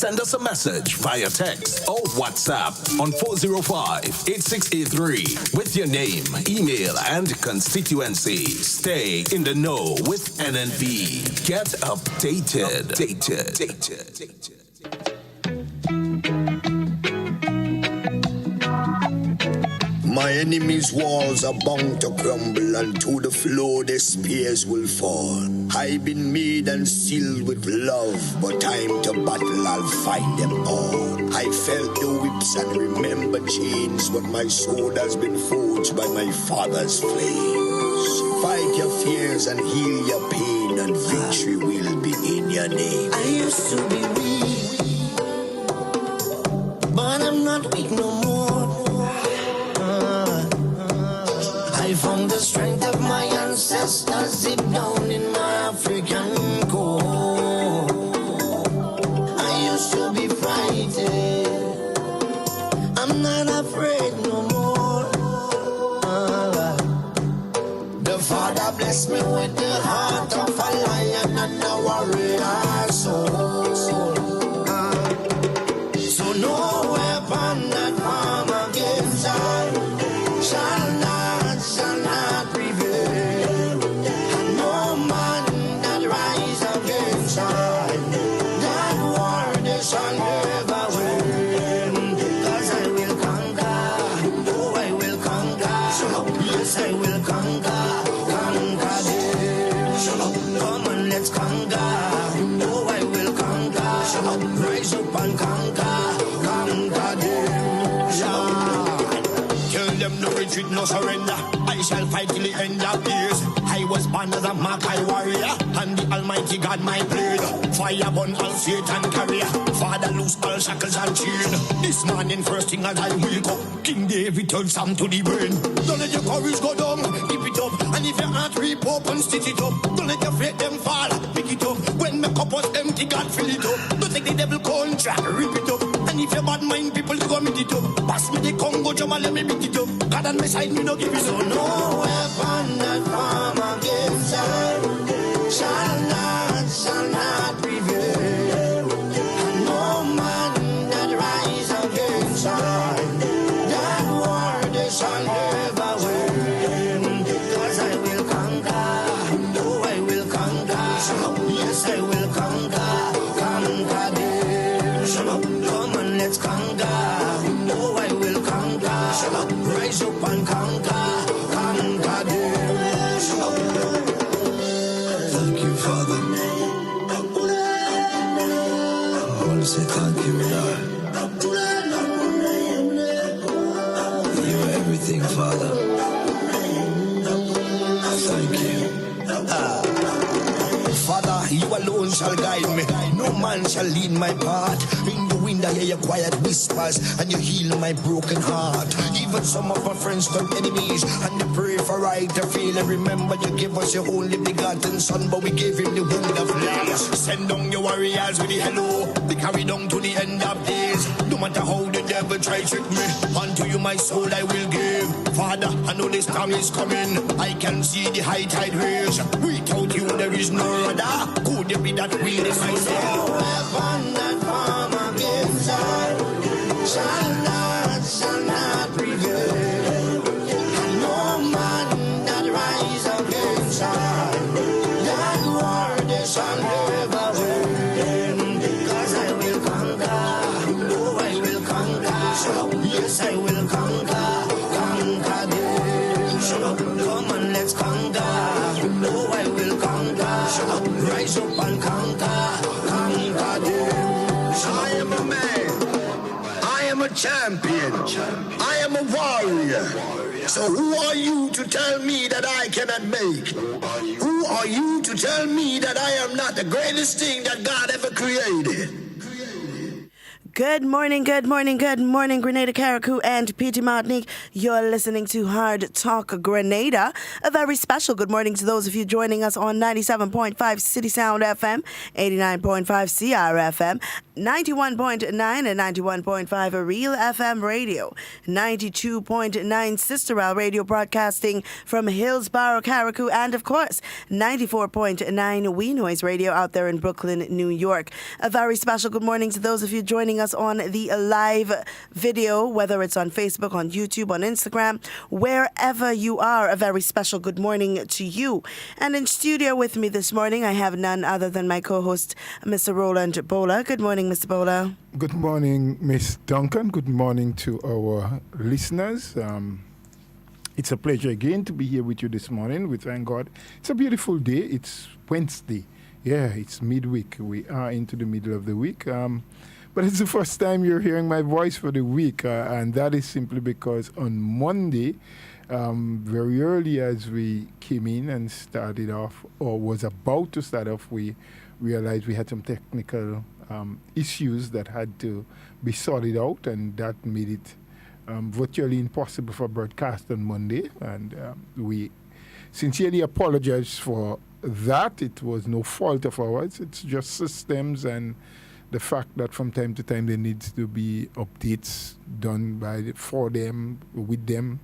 Send us a message via text or WhatsApp on 405-8683 with your name, email, and constituency. Stay in the know with NNB. Get updated. My enemies' walls are bound to crumble, and to the floor their spears will fall. I've been made and sealed with love, but time to battle, I'll find them all. I felt the whips and remember chains, but my soul has been forged by my father's flames. Fight your fears and heal your pain, and victory will be in your name. I used to be weak, but I'm not weak no more. I found the strength of my ancestors deep down in my African core. I used to be frightened, I'm not afraid no more. The Father blessed me with the heart of a lion and a warrior soul. So no weapon that form against I shall not prevail, and no man that rise against I, that war they shall never win. 'Cause I will conquer, oh I will conquer, yes I will conquer them. Come on, let's conquer, oh I will conquer, rise up and conquer them. Tell them no retreat, no surrender. I shall fight till the end of days. I was born as a Makai warrior, and the Almighty God my blade. Fire burn all Satan carrier. Father loose all shackles and chain. This morning first thing as I wake up, King David told Sam to the brain. Don't let your courage go down, keep it up. And if your heart rip up and stitch it up, don't let your faith them fall, pick it up. When my cup was empty, God fill it up. Don't take the devil contract, rip it up. And if your bad mind people, you go meet it up. Pass me the Congo drum and let me beat it up. God on my side, me no give it up. So no weapon that form against us shall not prevail. And no man that rise against us, that war they shall never win. 'Cause I will conquer, oh I will conquer, yes I will conquer them. Come on, let's conquer, oh I will conquer, rise up and conquer them. Thank you, Father. I want to say thank you, Lord. You are everything, Father. Thank you. Father, you alone shall guide me. No man shall lead my path. In the wind I hear your quiet whispers, and you heal my broken heart. Even some of my friends turn enemies, and they pray for right to feel. And remember you gave us your only begotten son, but we gave him the wound of love. Send down your warriors with the hello, they carry down to the end of days. No matter how the devil try trick me, unto you my soul I will give. Father, I know this time is coming, I can see the high tide raise. Without you there is no other. Could there be that will in my soul? No weapon that form against us shall not prevail. And no man that rise against us, that war they shall never win. 'Cause I will conquer, oh I will conquer, yes I will conquer them. Come on, let's conquer, oh I will conquer, rise up and conquer them. I am a man. I am a champion. I am a warrior. So who are you to tell me that I cannot make? Who are you to tell me that I am not the greatest thing that God ever created? Good morning, Grenada, Carriacou, and Petite Martinique. You're listening to Hard Talk Grenada. A very special good morning to those of you joining us on 97.5 CitysoundFM, 89.5 CRFM, 91.9 and 91.5 RealFM Radio, 92.9 Sister Rail Radio broadcasting from Hillsborough, Carriacou, and of course, 94.9 We Noise Radio out there in Brooklyn, New York. A very special good morning to those of you joining us on the live video, whether it's on Facebook, on YouTube, on Instagram, wherever you are. A very special good morning to you. And in studio with me this morning, I have none other than my co-host, Mr. Roland Bola. Good morning, Mr. Bola. Good morning, Miss Duncan. Good morning to our listeners. It's a pleasure again to be here with you this morning. We thank God. It's a beautiful day. It's Wednesday. Yeah, it's midweek. We are into the middle of the week. But it's the first time you're hearing my voice for the week, and that is simply because on Monday, very early as we came in and started off, or was about to start off, we realized we had some technical issues that had to be sorted out, and that made it virtually impossible for broadcast on Monday. And we sincerely apologize for that. It was no fault of ours. It's just systems and the fact that from time to time there needs to be updates done for them, with them.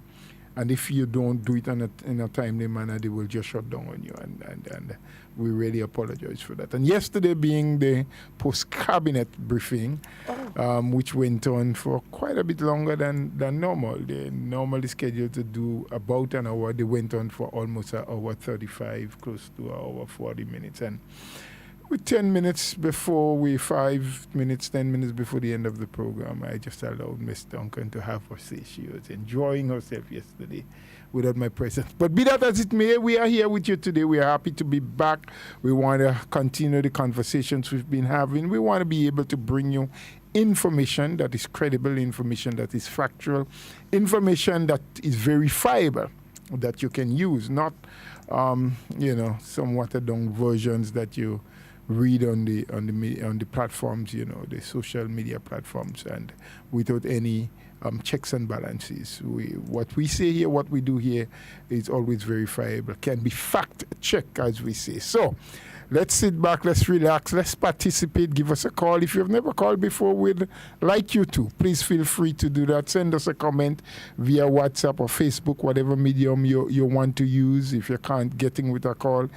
And if you don't do it in a timely manner, they will just shut down on you. And we really apologize for that. And yesterday being the post-cabinet briefing, which went on for quite a bit longer than normal. They normally scheduled to do about an hour. They went on for almost an hour 35, close to an hour 40 minutes. And with 10 minutes, 10 minutes before the end of the program, I just allowed Miss Duncan to have her say. She was enjoying herself yesterday without my presence. But be that as it may, we are here with you today. We are happy to be back. We want to continue the conversations we've been having. We want to be able to bring you information that is credible, information that is factual, information that is verifiable, that you can use, not, some watered-down versions that you read on the platforms, the social media platforms, and without any checks and balances. What we say here, what we do here is always verifiable, can be fact-checked, as we say. So let's sit back, let's relax, let's participate, give us a call. If you've never called before, we'd like you to. Please feel free to do that. Send us a comment via WhatsApp or Facebook, whatever medium you want to use. If you can't get in with a call,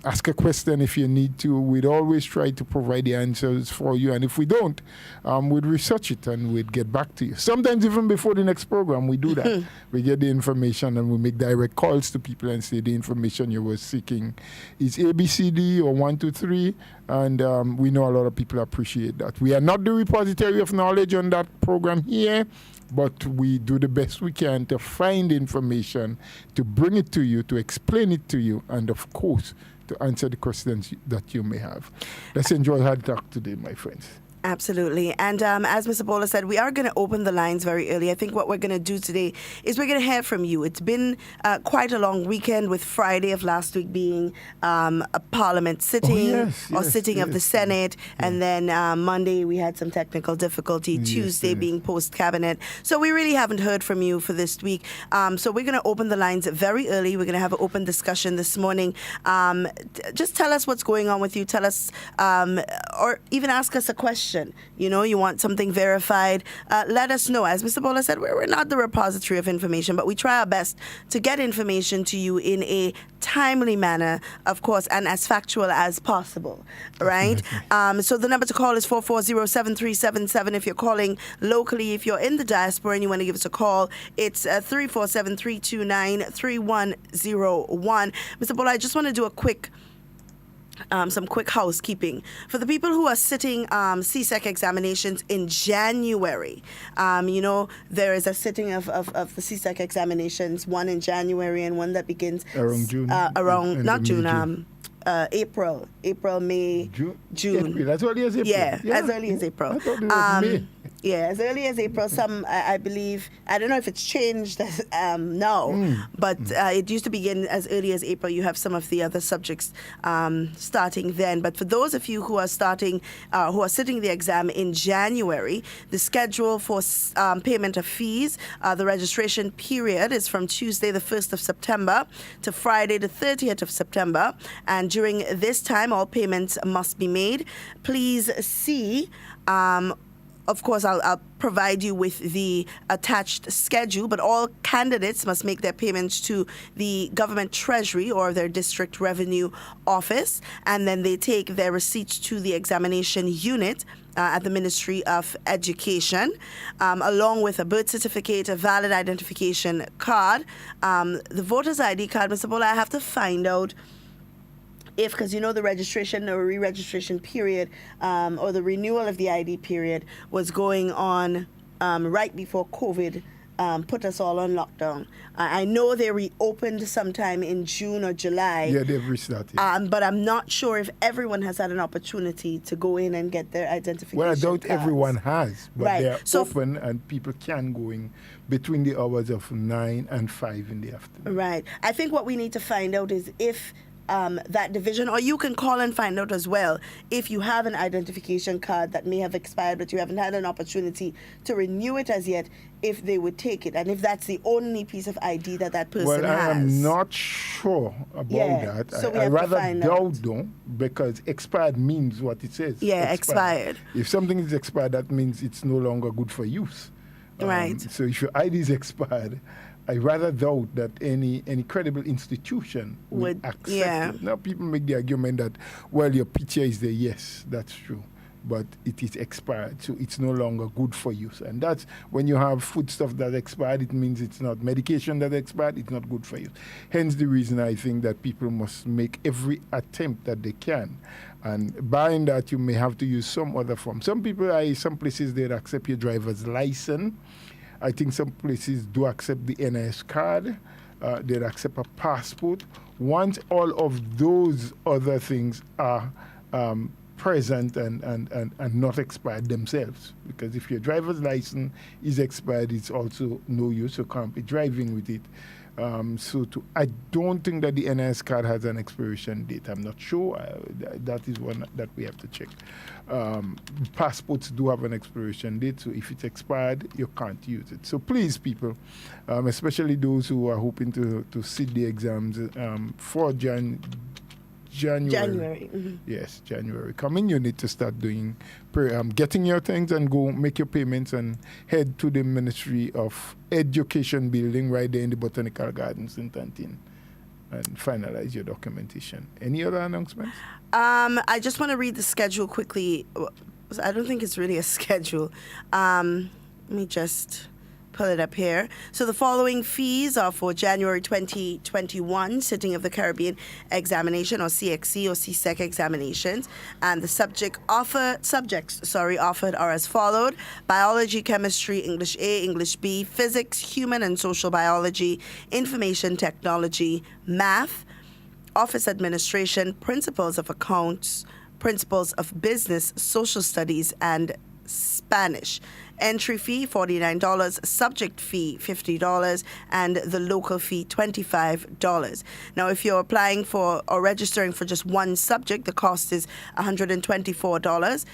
ask a question if you need to. We'd always try to provide the answers for you. And if we don't, we'd research it and we'd get back to you. Sometimes even before the next program, we do that. We get the information and we make direct calls to people and say the information you were seeking is ABCD or 1, 2, 3, and we know a lot of people appreciate that. We are not the repository of knowledge on that program here, but we do the best we can to find information, to bring it to you, to explain it to you, and of course, to answer the questions that you may have. Let's enjoy Hard Talk today, my friends. Absolutely. And as Mr. Bola said, we are going to open the lines very early. I think what we're going to do today is we're going to hear from you. It's been quite a long weekend, with Friday of last week being a parliament sitting of the Senate. Yeah. And then Monday we had some technical difficulty, Tuesday being post-cabinet. So we really haven't heard from you for this week. So we're going to open the lines very early. We're going to have an open discussion this morning. Just tell us what's going on with you. Tell us, or even ask us a question. You want something verified, let us know. As Mr. Bola said, we're not the repository of information, but we try our best to get information to you in a timely manner, of course, and as factual as possible, right? So the number to call is 440-7377 if you're calling locally. If you're in the diaspora and you want to give us a call, it's 347-329-3101. Mr. Bola, I just want to do some quick housekeeping. For the people who are sitting CSEC examinations in January, there is a sitting of the CSEC examinations, one in January and one that begins around June. April, May, June. April, as early as April. Yeah, as early as April. I thought it was May. Yeah, as early as April. Some, I believe, I don't know if it's changed now, but it used to begin as early as April. You have some of the other subjects starting then. But for those of you who are sitting the exam in January, the schedule for payment of fees, the registration period is from Tuesday, the 1st of September to Friday, the 30th of September. And during this time, all payments must be made. Please see. Of course, I'll provide you with the attached schedule, but all candidates must make their payments to the government treasury or their district revenue office, and then they take their receipts to the examination unit at the Ministry of Education, along with a birth certificate, a valid identification card, the voter's ID card. Mr. Bola, I have to find out because the registration or re-registration period or the renewal of the ID period was going on right before COVID put us all on lockdown. I know they reopened sometime in June or July. Yeah, they've restarted. But I'm not sure if everyone has had an opportunity to go in and get their identification Well, I doubt cards. everyone has, but Right. they're So open and people can go in between the hours of 9 and 5 in the afternoon. Right. I think what we need to find out is if that division, or you can call and find out as well if you have an identification card that may have expired but you haven't had an opportunity to renew it as yet, if they would take it and if that's the only piece of ID that person Well, has. I am not sure about that. so we I have to rather find doubt out. though, because expired means what it says. Yeah, expired. If something is expired, that means it's no longer good for use. Right. So if your ID is expired, I rather doubt that any credible institution would accept it. Now people make the argument that, well, your picture is there. Yes, that's true. But it is expired, so it's no longer good for use. And that's when you have foodstuff that expired, it means it's not medication that expired, it's not good for use. Hence the reason I think that people must make every attempt that they can. And barring that, you may have to use some other form. Some places, they'd accept your driver's license. I think some places do accept the NIS card. They'd accept a passport. Once all of those other things are present and not expired themselves, because if your driver's license is expired, it's also no use, so can't be driving with it. I don't think that the NIS card has an expiration date. I'm not sure. That is one that we have to check. Passports do have an expiration date, so if it's expired, you can't use it. So please, people, especially those who are hoping to sit the exams for January. Mm-hmm. Yes, January. Coming, you need to start doing, getting your things and go make your payments and head to the Ministry of Education building right there in the Botanical Gardens in Tantin and finalize your documentation. Any other announcements? I just want to read the schedule quickly. I don't think it's really a schedule. Let me just pull it up here. So the following fees are for January 2021 Sitting of the Caribbean Examination, or CXC or CSEC examinations, and the subjects offered are as followed: biology, chemistry, English A, English B, physics, human and social biology, information technology, math, office administration, principles of accounts, principles of business, social studies, and Spanish. Entry fee $49, subject fee $50, and the local fee $25. Now, if you're applying for or registering for just one subject, the cost is $124.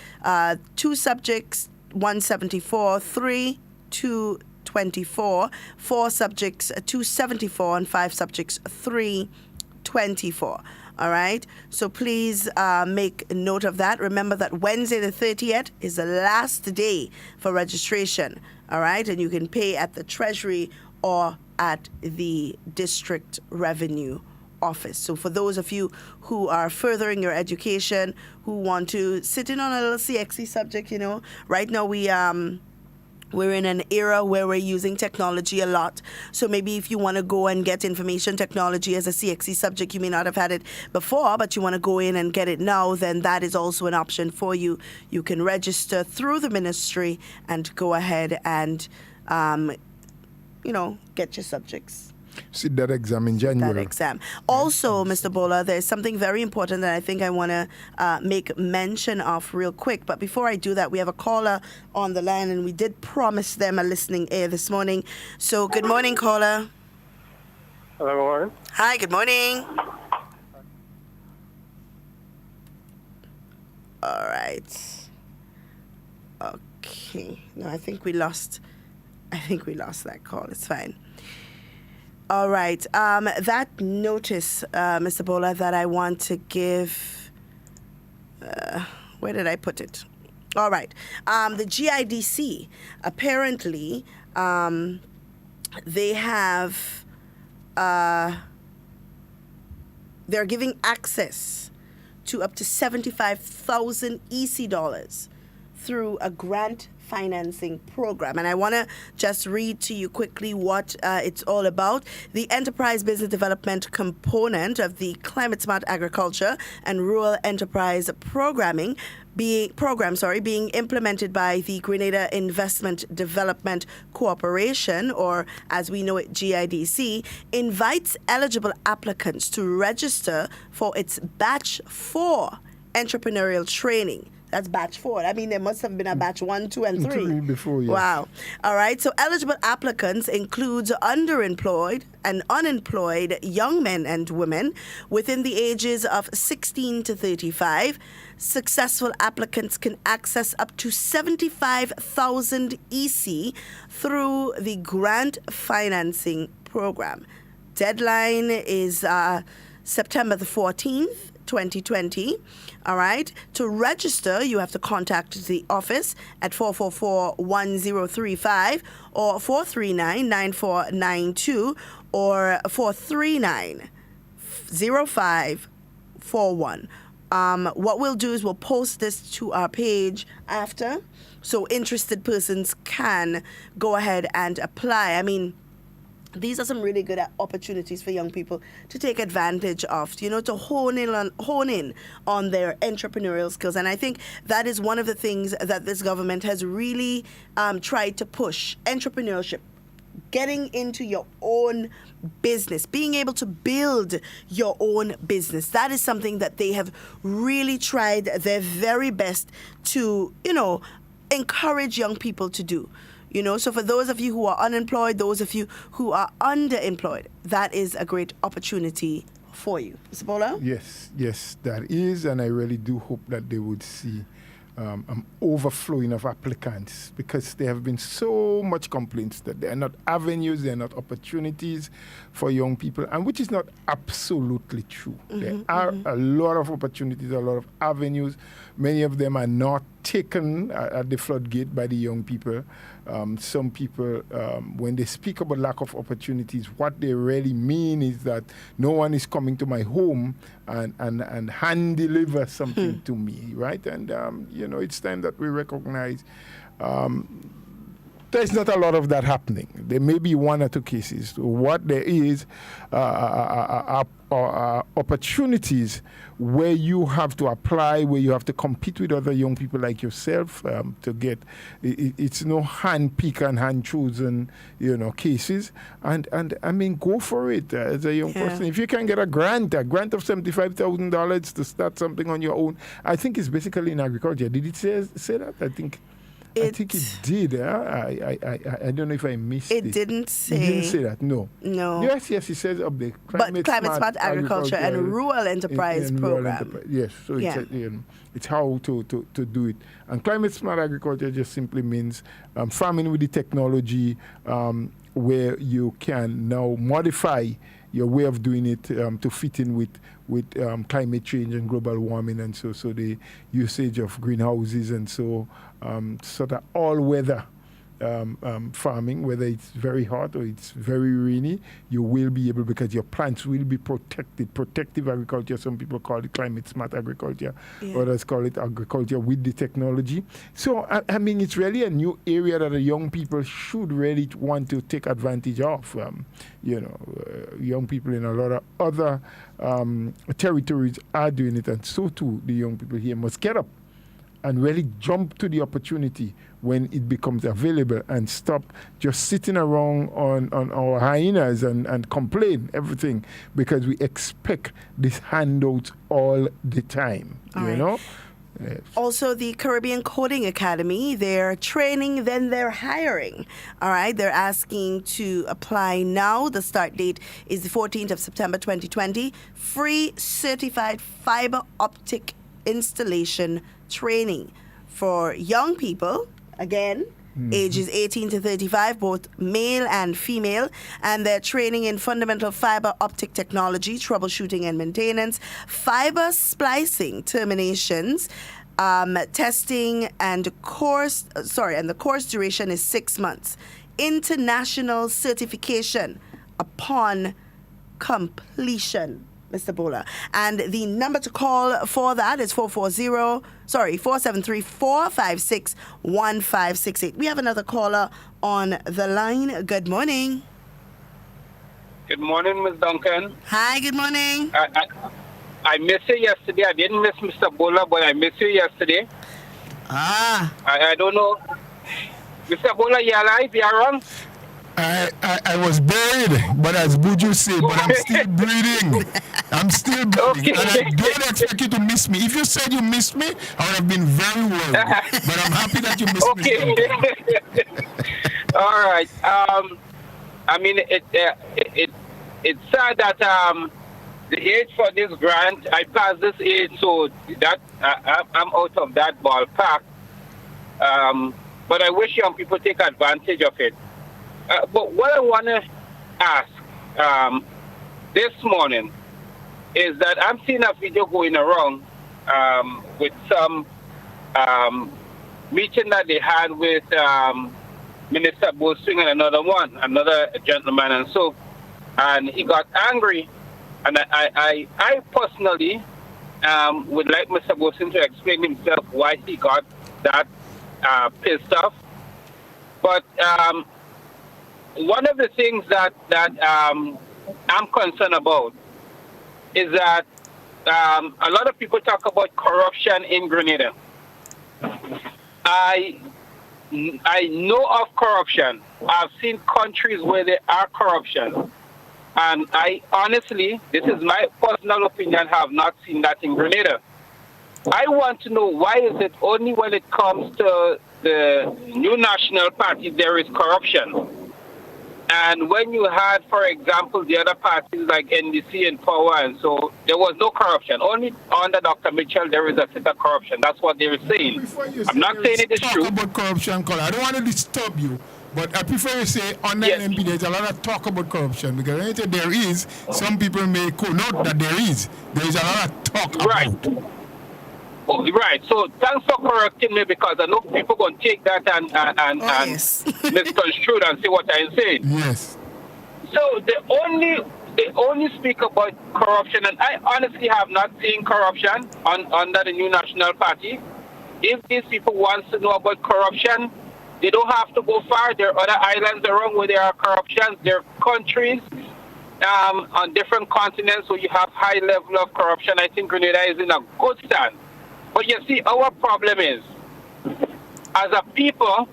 Two subjects, $174. 3, $224. 4 subjects, $274, and 5 subjects, $324. All right, so please make note of that. Remember that Wednesday the 30th is the last day for registration. All right, and you can pay at the Treasury or at the District Revenue Office. So for those of you who are furthering your education, who want to sit in on a little CXC subject, right now we're in an era where we're using technology a lot. So maybe if you want to go and get information technology as a CXC subject, you may not have had it before, but you want to go in and get it now, then that is also an option for you. You can register through the ministry and go ahead and, get your subjects. Sit that exam in January. That exam. Also, Mr. Bola, there's something very important that I think I want to make mention of real quick. But before I do that, we have a caller on the line, and we did promise them a listening ear this morning. So, good morning, caller. Hello, Warren. Hi, good morning. All right. Okay. No, I think we lost that call. It's fine. All right. That notice, Mr. Bola, that I want to give, where did I put it? All right. The GIDC, apparently, they have, they're giving access to up to 75,000 EC dollars through a grant financing program. And I want to just read to you quickly what it's all about. The enterprise business development component of the Climate Smart Agriculture and Rural Enterprise being implemented by the Grenada Investment Development Corporation, or as we know it, GIDC, invites eligible applicants to register for its Batch 4 entrepreneurial training. That's batch 4. I mean, there must have been a batch 1, 2, and 3. Before, yes. Wow. All right. So eligible applicants includes underemployed and unemployed young men and women within the ages of 16 to 35. Successful applicants can access up to 75,000 EC through the grant financing program. Deadline is September the 14th. 2020. All right. To register, you have to contact the office at 444-1035 or 439-9492 or 439-0541. What we'll do is we'll post this to our page after, so interested persons can go ahead and apply. I mean, these are some really good opportunities for young people to take advantage of, to hone in on their entrepreneurial skills. And I think that is one of the things that this government has really tried to push: entrepreneurship, getting into your own business, being able to build your own business. That is something that they have really tried their very best to, encourage young people to do. So for those of you who are unemployed, those of you who are underemployed, that is a great opportunity for you. Mr. Bola? Yes, that is, and I really do hope that they would see an overflowing of applicants, because there have been so much complaints that there are not avenues, there are not opportunities for young people, and which is not absolutely true. There are a lot of opportunities, a lot of avenues. Many of them are not taken at the floodgate by the young people. Some people, when they speak about lack of opportunities, what they really mean is that no one is coming to my home and hand deliver something to me, right? And, it's time that we recognize there's not a lot of that happening. There may be one or two cases. What there is are opportunities where you have to apply, where you have to compete with other young people like yourself to get. It's no hand-picked and hand-chosen, cases. And I mean, go for it as a young person. If you can get a grant of $75,000 to start something on your own, I think it's basically in agriculture. Did it say that? I think it did. I don't know if I missed it. It didn't say. It didn't say that. No. Yes, it says of the Climate Smart Agriculture and Rural Enterprise Program. Yes, so it's how to do it. And Climate Smart Agriculture just simply means farming with the technology where you can now modify your way of doing it to fit in with climate change and global warming, and so the usage of greenhouses, and so sort of all-weather farming, whether it's very hot or it's very rainy, you will be able, because your plants will be protected. Protective agriculture, some people call it climate smart agriculture, others call it agriculture with the technology. So, I mean, it's really a new area that the young people should really want to take advantage of. Young people in a lot of other territories are doing it, and so too the young people here must get up and really jump to the opportunity when it becomes available and stop just sitting around on our hyenas and complain everything because we expect these handouts all the time. All you right. know? Yes. Also, the Caribbean Coding Academy, they're training, then they're hiring. All right, they're asking to apply now. The start date is the 14th of September 2020. Free certified fiber optic installation training for young people, again, ages 18 to 35, both male and female, and they're training in fundamental fiber optic technology, troubleshooting and maintenance, fiber splicing terminations, testing, and the course duration is 6 months. International certification upon completion, Mr. Bola. And the number to call for that is 473-456-1568. We have another caller on the line. Good morning. Good morning, Ms. Duncan. Hi, good morning. I missed you yesterday. I didn't miss Mr. Bola, but I missed you yesterday. I don't know. Mr. Bola, you alive? You around? I was buried, but as Buju said, but I'm still breathing. I'm still breathing. Okay. And I don't expect you to miss me. If you said you missed me, I would have been very worried. But I'm happy that you missed me. Okay. All right. I mean, it's sad that the age for this grant, I passed this age, so that I'm out of that ballpark. But I wish young people take advantage of it. But what I want to ask this morning is that I'm seeing a video going around with some meeting that they had with Minister Boswing and another gentleman, and he got angry. And I personally would like Mr. Boswing to explain himself why he got that pissed off. But one of the things that I'm concerned about is that a lot of people talk about corruption in Grenada. I know of corruption. I've seen countries where there are corruption. And I honestly, this is my personal opinion, have not seen that in Grenada. I want to know why is it only when it comes to the new national party there is corruption. And when you had, for example, the other parties like NDC in power, and so there was no corruption. Only under Dr. Mitchell there is a set of corruption. That's what they were saying. I'm not saying it is true. Talk about corruption, Colin. I don't want to disturb you, but I prefer you say under NMP there's a lot of talk about corruption, because when you say there is, some people may note that there is a lot of talk about. Oh, right. So thanks for correcting me, because I know people going to take that and misconstrue and see what I'm saying. Yes. So they only speak about corruption, and I honestly have not seen corruption under the new national party. If these people want to know about corruption, they don't have to go far. There are other islands around where there are corruptions. There are countries on different continents where you have high level of corruption. I think Grenada is in a good stand. But you see, our problem is, as a people,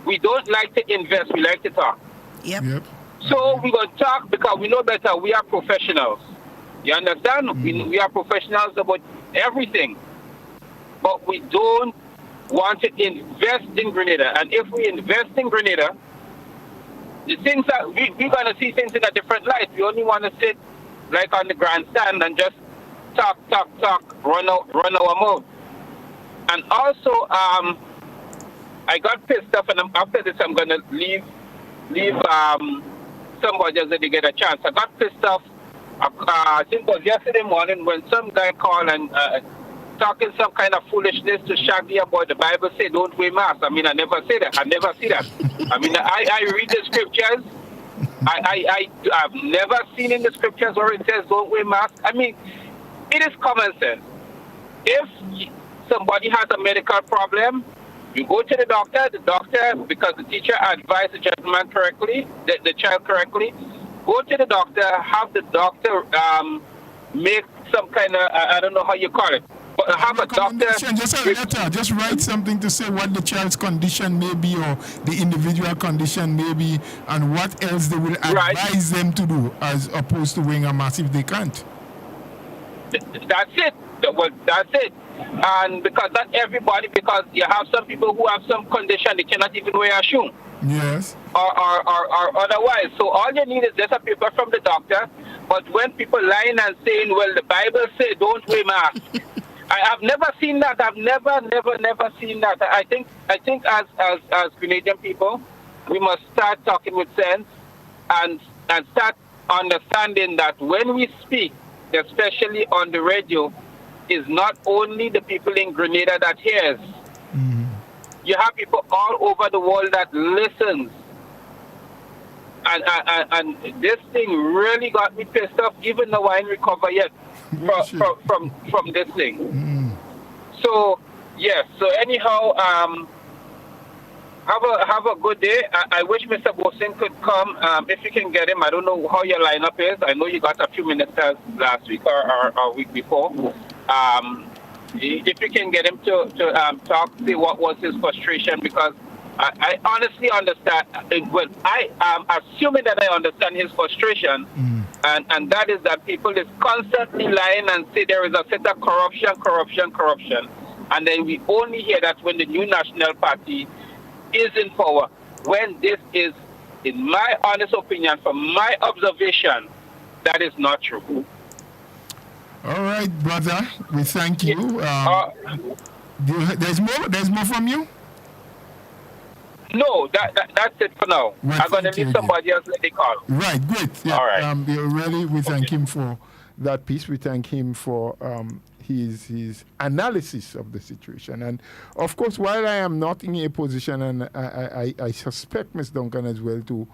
we don't like to invest, we like to talk. Yep. So we're going to talk because we know better. We are professionals. You understand? We are professionals about everything. But we don't want to invest in Grenada. And if we invest in Grenada, the things that we're going to see things in a different light. We only want to sit like on the grandstand and just talk, run our mouth. And also, I got pissed off, and after this, I'm going to leave somebody as they get a chance. I got pissed off, I think it was yesterday morning, when some guy called and talking some kind of foolishness to Shaggy about the Bible say don't wear masks. I mean, I never say that. I never see that. I mean, I read the scriptures. I've never seen in the scriptures where it says don't wear masks. I mean, it is common sense. If somebody has a medical problem, you go to the doctor, because the teacher advised the gentleman correctly, the child correctly, go to the doctor, have the doctor make some kind of, I don't know how you call it, But have a doctor. Just a letter. Just write something to say what the child's condition may be or the individual condition may be and what else they will advise them to do as opposed to wearing a mask if they can't. That's it. Well, that's it. And because not everybody, because you have some people who have some condition, they cannot even wear a shoe. Yes. Or otherwise. So all you need is just a paper from the doctor. But when people lying and saying, well, the Bible says don't wear masks. I have never seen that. I've never seen that. I think as Grenadian people, we must start talking with sense and start understanding that when we speak, especially on the radio, is not only the people in Grenada that hears. Mm-hmm. You have people all over the world that listens. And this thing really got me pissed off, even though I ain't recovered yet from this thing. Mm-hmm. So, yes. So anyhow, have a good day. I wish Mr. Bosin could come. If you can get him, I don't know how your lineup is. I know you got a few minutes last week or week before. If you can get him to talk, see what was his frustration, because I honestly understand. Well, I am assuming that I understand his frustration, and that is that people is constantly lying and say there is a set of corruption, and then we only hear that when the new National Party is in power, when this is, in my honest opinion, from my observation, that is not true. All right, brother. We thank you. There's more from you? No, that's it for now. Well, I'm going to leave somebody else let they call. Right, great. Yeah. All right. We thank him for that piece. We thank him for his analysis of the situation. And, of course, while I am not in a position, and I suspect Ms. Duncan as well, to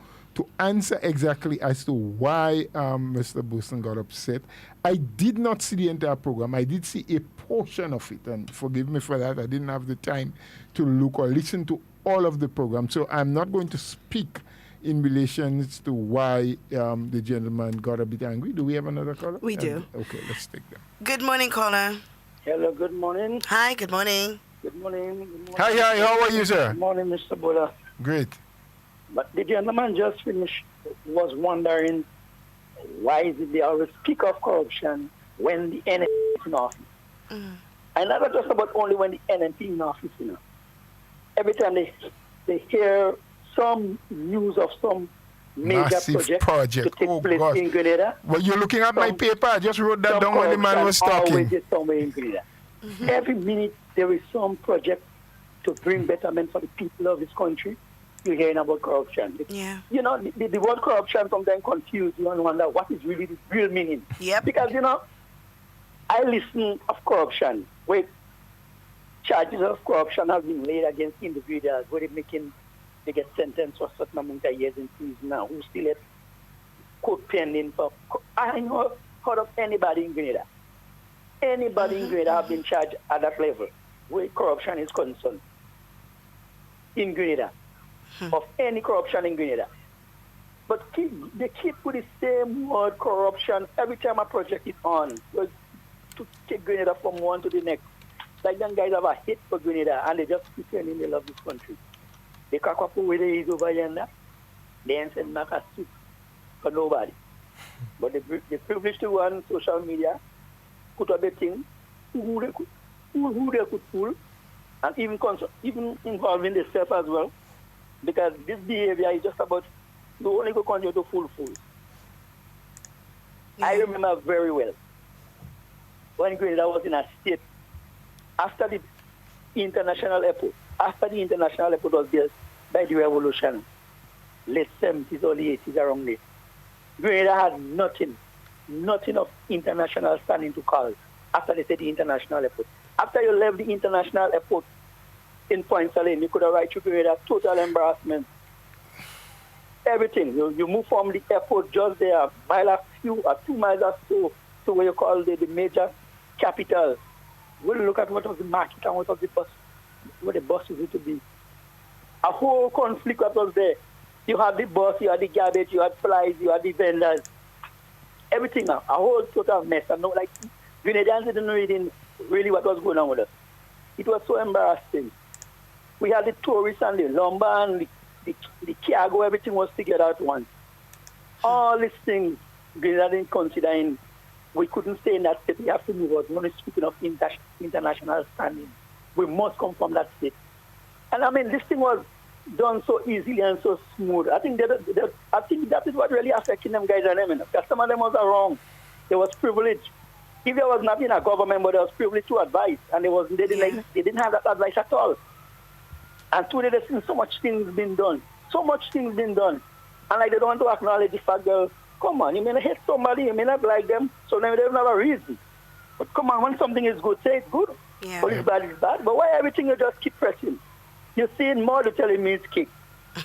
answer exactly as to why Mr. Boson got upset, I did not see the entire program. I did see a portion of it, and forgive me for that. I didn't have the time to look or listen to all of the program. So I'm not going to speak in relation to why the gentleman got a bit angry. Do we have another caller? We do. Okay, let's take them. Good morning, caller. Hello, good morning. Hi, good morning. Good morning. Good morning. Hi, how are you, sir? Good morning, Mr. Bola. Great. But the gentleman just finished, was wondering why is it they always speak of corruption when the NNP is in office. And not just about only when the NNP is in office, you know. Every time they hear some news of some major project to take place in Grenada. Well, you're looking at my paper. I just wrote that down when the man was talking. Always is somewhere in Grenada. Every minute there is some project to bring betterment for the people of this country. You're hearing about corruption. Yeah. You know, the word corruption sometimes confuses you and wonder what is really the real meaning. Yep. Because, you know, I listen of corruption where charges of corruption have been laid against individuals where they get sentenced for a certain amount of years in prison now, who still have court pending for. I know heard of anybody in Grenada. Anybody in Grenada have been charged at that level where corruption is concerned in Grenada. Of any corruption in Grenada. But they keep with the same word corruption every time a project is on. To take Grenada from one to the next. Like them guys have a hate for Grenada and they just pretending they love this country. They can't up where they is over yonder. They ain't send back a suit for nobody. But they privilege to go on social media, put up a thing, who they could fool, and even involving themselves as well. Because this behavior is just about you only go continue to fool fools. I remember very well when Grenada was in a state after the international airport was built by the revolution, late 70s, early 80s around there. Grenada had nothing of international standing to call after they said the international airport. After you left the international airport in Point Salem, you could have right to Grenada, total embarrassment. Everything. You move from the airport just there, a mile or 2 miles or so, to where you call the major capital. We'll look at what was the market and what was the bus, what the bus was to be. A whole conflict that was there. You had the bus, you had the garbage, you had flies, you had the vendors. Everything now. A whole total mess. And no, like Grenadians didn't really really what was going on with us. It was so embarrassing. We had the tourists and the lumber and the cargo, everything was together at once. All these things, Grenada didn't consider in, we couldn't stay in that state. We have to move out. We're only speaking of international standing. We must come from that state. And I mean, this thing was done so easily and so smooth. I think that is what really affected them guys and them. Because some of them was wrong. They was privileged. If there was not in a government, but they was privileged to advise, and they didn't have that advice at all. And today there's been so much things been done. So much things been done. And like they don't want to acknowledge the fact that, come on, you may not hate somebody, you may not like them, so then they don't have a reason. But come on, when something is good, say it's good. Yeah. But it's bad, it's bad. But why everything you just keep pressing? You're seeing Murdo telling me it's cake.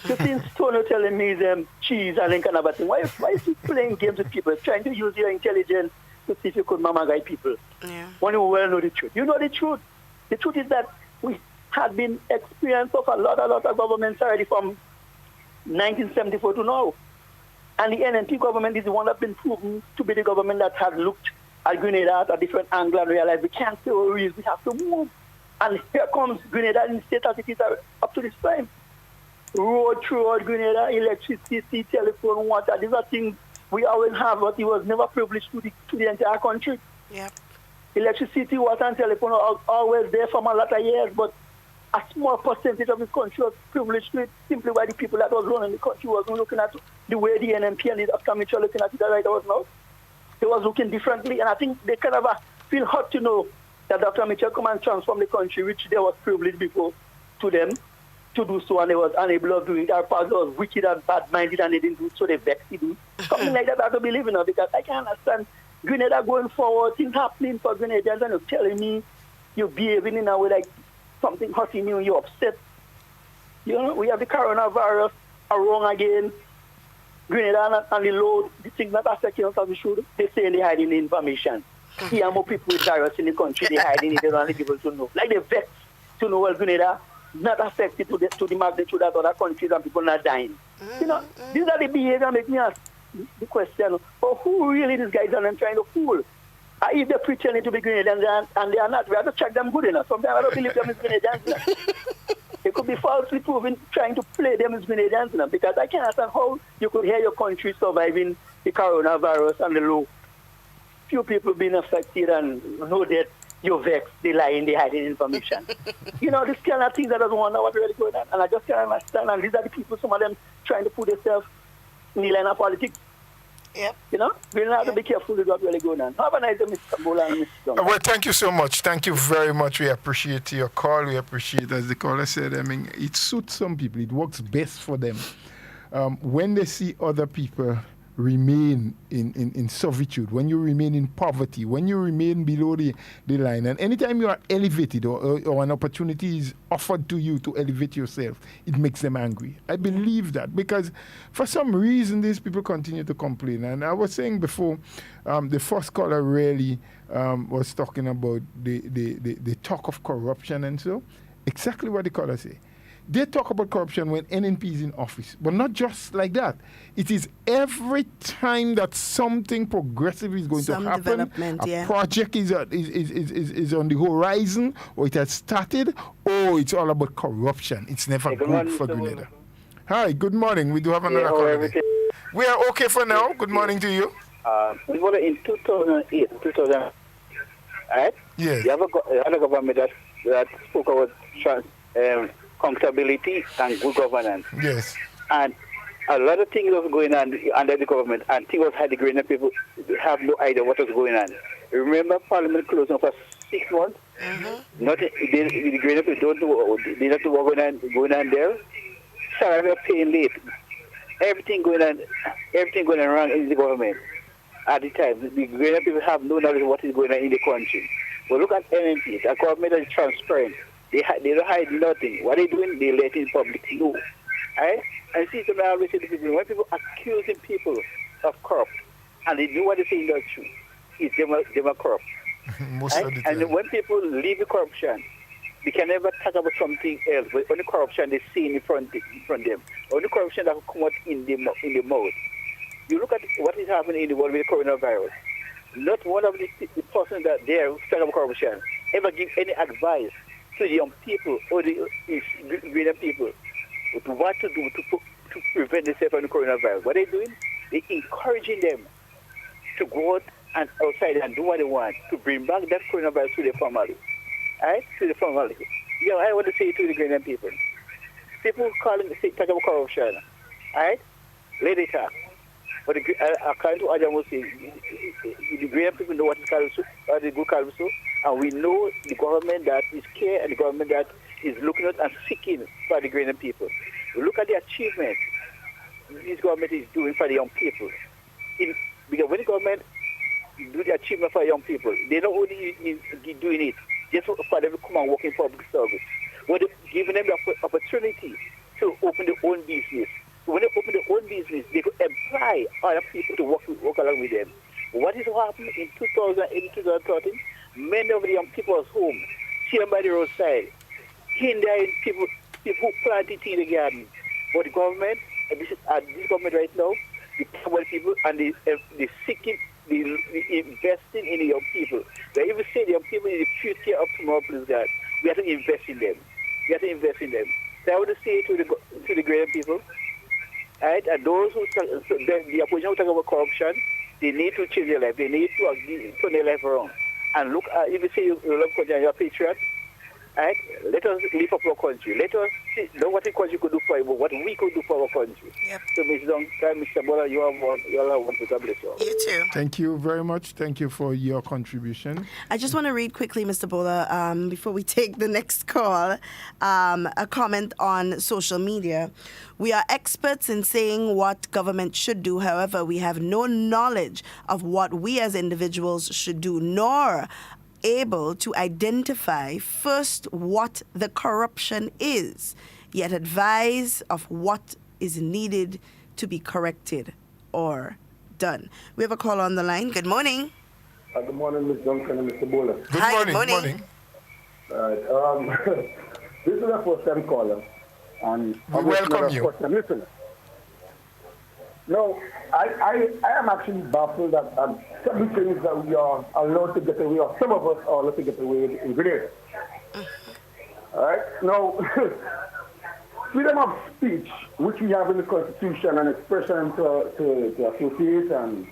You're seeing Stoner telling me it's cheese and then kind of a thing. Why you keep playing games with people, trying to use your intelligence to see if you could mama guide people? Yeah. When you well know the truth. You know the truth. The truth is that we had been experienced of a lot of governments already from 1974 to now. And the NNP government is the one that's been proven to be the government that has looked at Grenada at a different angle and realized we can't stay where we have to move. And here comes Grenada in the state as it is up to this time. Road throughout Grenada, electricity, telephone, water, these are things we always have, but it was never privileged to the entire country. Yep. Electricity, water, and telephone are always there from a lot of years, but a small percentage of this country was privileged to it simply by the people that was running the country wasn't looking at the way the NMP and the upcoming are looking at it right now. They was looking differently, and I think they kind of feel hurt to know that Dr. Mitchell come and transform the country, which they was privileged before to them to do so, and they was unable of doing it. Our father was wicked and bad-minded, and they didn't do it, so they vexed to do. Something like that I don't believe in now, because I can't understand Grenada going forward, things happening for Grenadians, and you're telling me you're behaving in a way like something hurting you, you're upset. You know, we have the coronavirus wrong again. Grenada and the load, the things not affecting us as we should. They say they're hiding the information. Here are more people with virus in the country, they're hiding it, they don't want people to know. Like they vex to know, well, Grenada not affected to the magnitude that other countries and people not dying. You know, these are the behavior that make me ask the question, well, who really these guys are trying to fool? If they're pretending to be Grenadians and they are not, we have to check them good enough. Sometimes I don't believe them as Grenadians. They could be falsely proven trying to play them as Grenadians now, because I can't understand how you could hear your country surviving the coronavirus and the low. Few people being affected and know that you're vexed, they lying, they hiding information. You know, this kind of things that doesn't wonder what's really going on. And I just can't understand. And these are the people, some of them trying to put themselves in the line of politics. Yep. You know, we have to be careful with what's really going on. Have a nice day, Mr. Bola and Mr. Duncan. Well, thank you so much. Thank you very much. We appreciate your call. We appreciate, as the caller said, I mean, it suits some people. It works best for them. When they see other people remain in servitude, when you remain in poverty, when you remain below the line, and anytime you are elevated or an opportunity is offered to you to elevate yourself, it makes them angry. I believe that, because for some reason these people continue to complain. And I was saying before, the first caller really was talking about the talk of corruption, and so exactly what the caller say. They talk about corruption when NNP is in office, but not just like that. It is every time that something progressive is going to happen, a project is on the horizon, or it has started, or it's all about corruption. It's never good for Grenada. Hi, good morning. We do have another caller. We are okay for now. Good morning to you. We were in 2008, right? Yes. You have a government that spoke about accountability and good governance. Yes. And a lot of things was going on under the government, and things was had the Grenadian people have no idea what was going on. Remember Parliament closing for 6 months? Mm-hmm. The Grenadian people don't know what going on there. Salaries are paying late. Everything going on wrong in the government at the time. The Grenadian people have no knowledge of what is going on in the country. But look at NNP. The government is transparent. They don't hide nothing. What they're doing, they let the public know. Right? And see, I always say to people, when people accusing people of corrupt, and they do what they say is not true, it's them are corrupt. Most of the time. And when people leave the corruption, they can never talk about something else. But only corruption they see in front of them. Only corruption that will come out in the mouth. You look at what is happening in the world with the coronavirus. Not one of the persons that there talk about corruption ever give any advice to the young people or the Grenadian people to what to do to prevent themselves from the coronavirus. What they're doing, they're encouraging them to go out and outside and do what they want to bring back that coronavirus to their family. Alright? To the family. You know, I want to say to the Grenadian people. People talk about corruption. Alright? Let it talk. But according to Adam was saying, the Grenadian people know what is good Carriacou, and we know the government that is care and the government that is looking at and seeking for the Grenadian people. We look at the achievement this government is doing for the young people. Because when the government do the achievement for young people, they not only doing it just for them to come and work in public service, but giving them the opportunity to open their own business. So when they open their own business, they could employ other people to work along with them. What is happening in 2008, 2013? Many of the young people's home, sitting by the roadside, hindering people who planted in the garden. But the government, this government right now, the poor people and the seeking, the investing in the young people. They even say the young people is the future of tomorrow, please God. We have to invest in them. We have to invest in them. So I want to say to the Grenadian people, right, and those who the opposition who talk about corruption, they need to change their life. They need to turn their life around. And look, if you say you love country and you're a patriot, right, let us live up our country. Let us see not what the country could do for you, but what we could do for our country. Yep. So, Mr. Bola, you are one to God bless you all. You too. Thank you very much. Thank you for your contribution. I just want to read quickly, Mr. Bola, before we take the next call, a comment on social media. We are experts in saying what government should do. However, we have no knowledge of what we as individuals should do, nor able to identify first what the corruption is, yet advise of what is needed to be corrected or done. We have a call on the line. Good morning. Good morning, Ms. Duncan and Mr. Bowler. Good morning. This is a first-time caller. And we welcome you. First-time listener. No, I am actually baffled at some things that we are allowed to get away, or some of us are allowed to get away with in Grenada. All right? Now, freedom of speech, which we have in the Constitution, and expression to associate and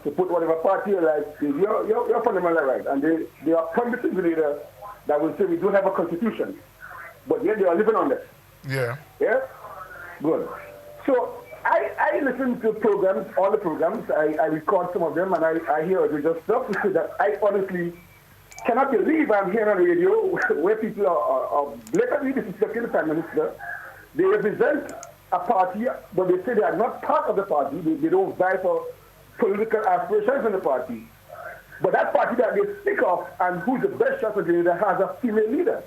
to put whatever party you like, you're fundamental right. And there are pundits in Grenada that will say we don't have a Constitution, but yet they are living on it. Yeah. Yeah? Good. So, I listen to programs, all the programs. I record some of them, and I hear religious stuff that I honestly cannot believe I'm hearing on radio where people are blatantly disrespecting the Prime Minister. They represent a party, but they say they are not part of the party. They don't vie for political aspirations in the party. But that party that they speak of and who's the best shot for Grenada has a female leader.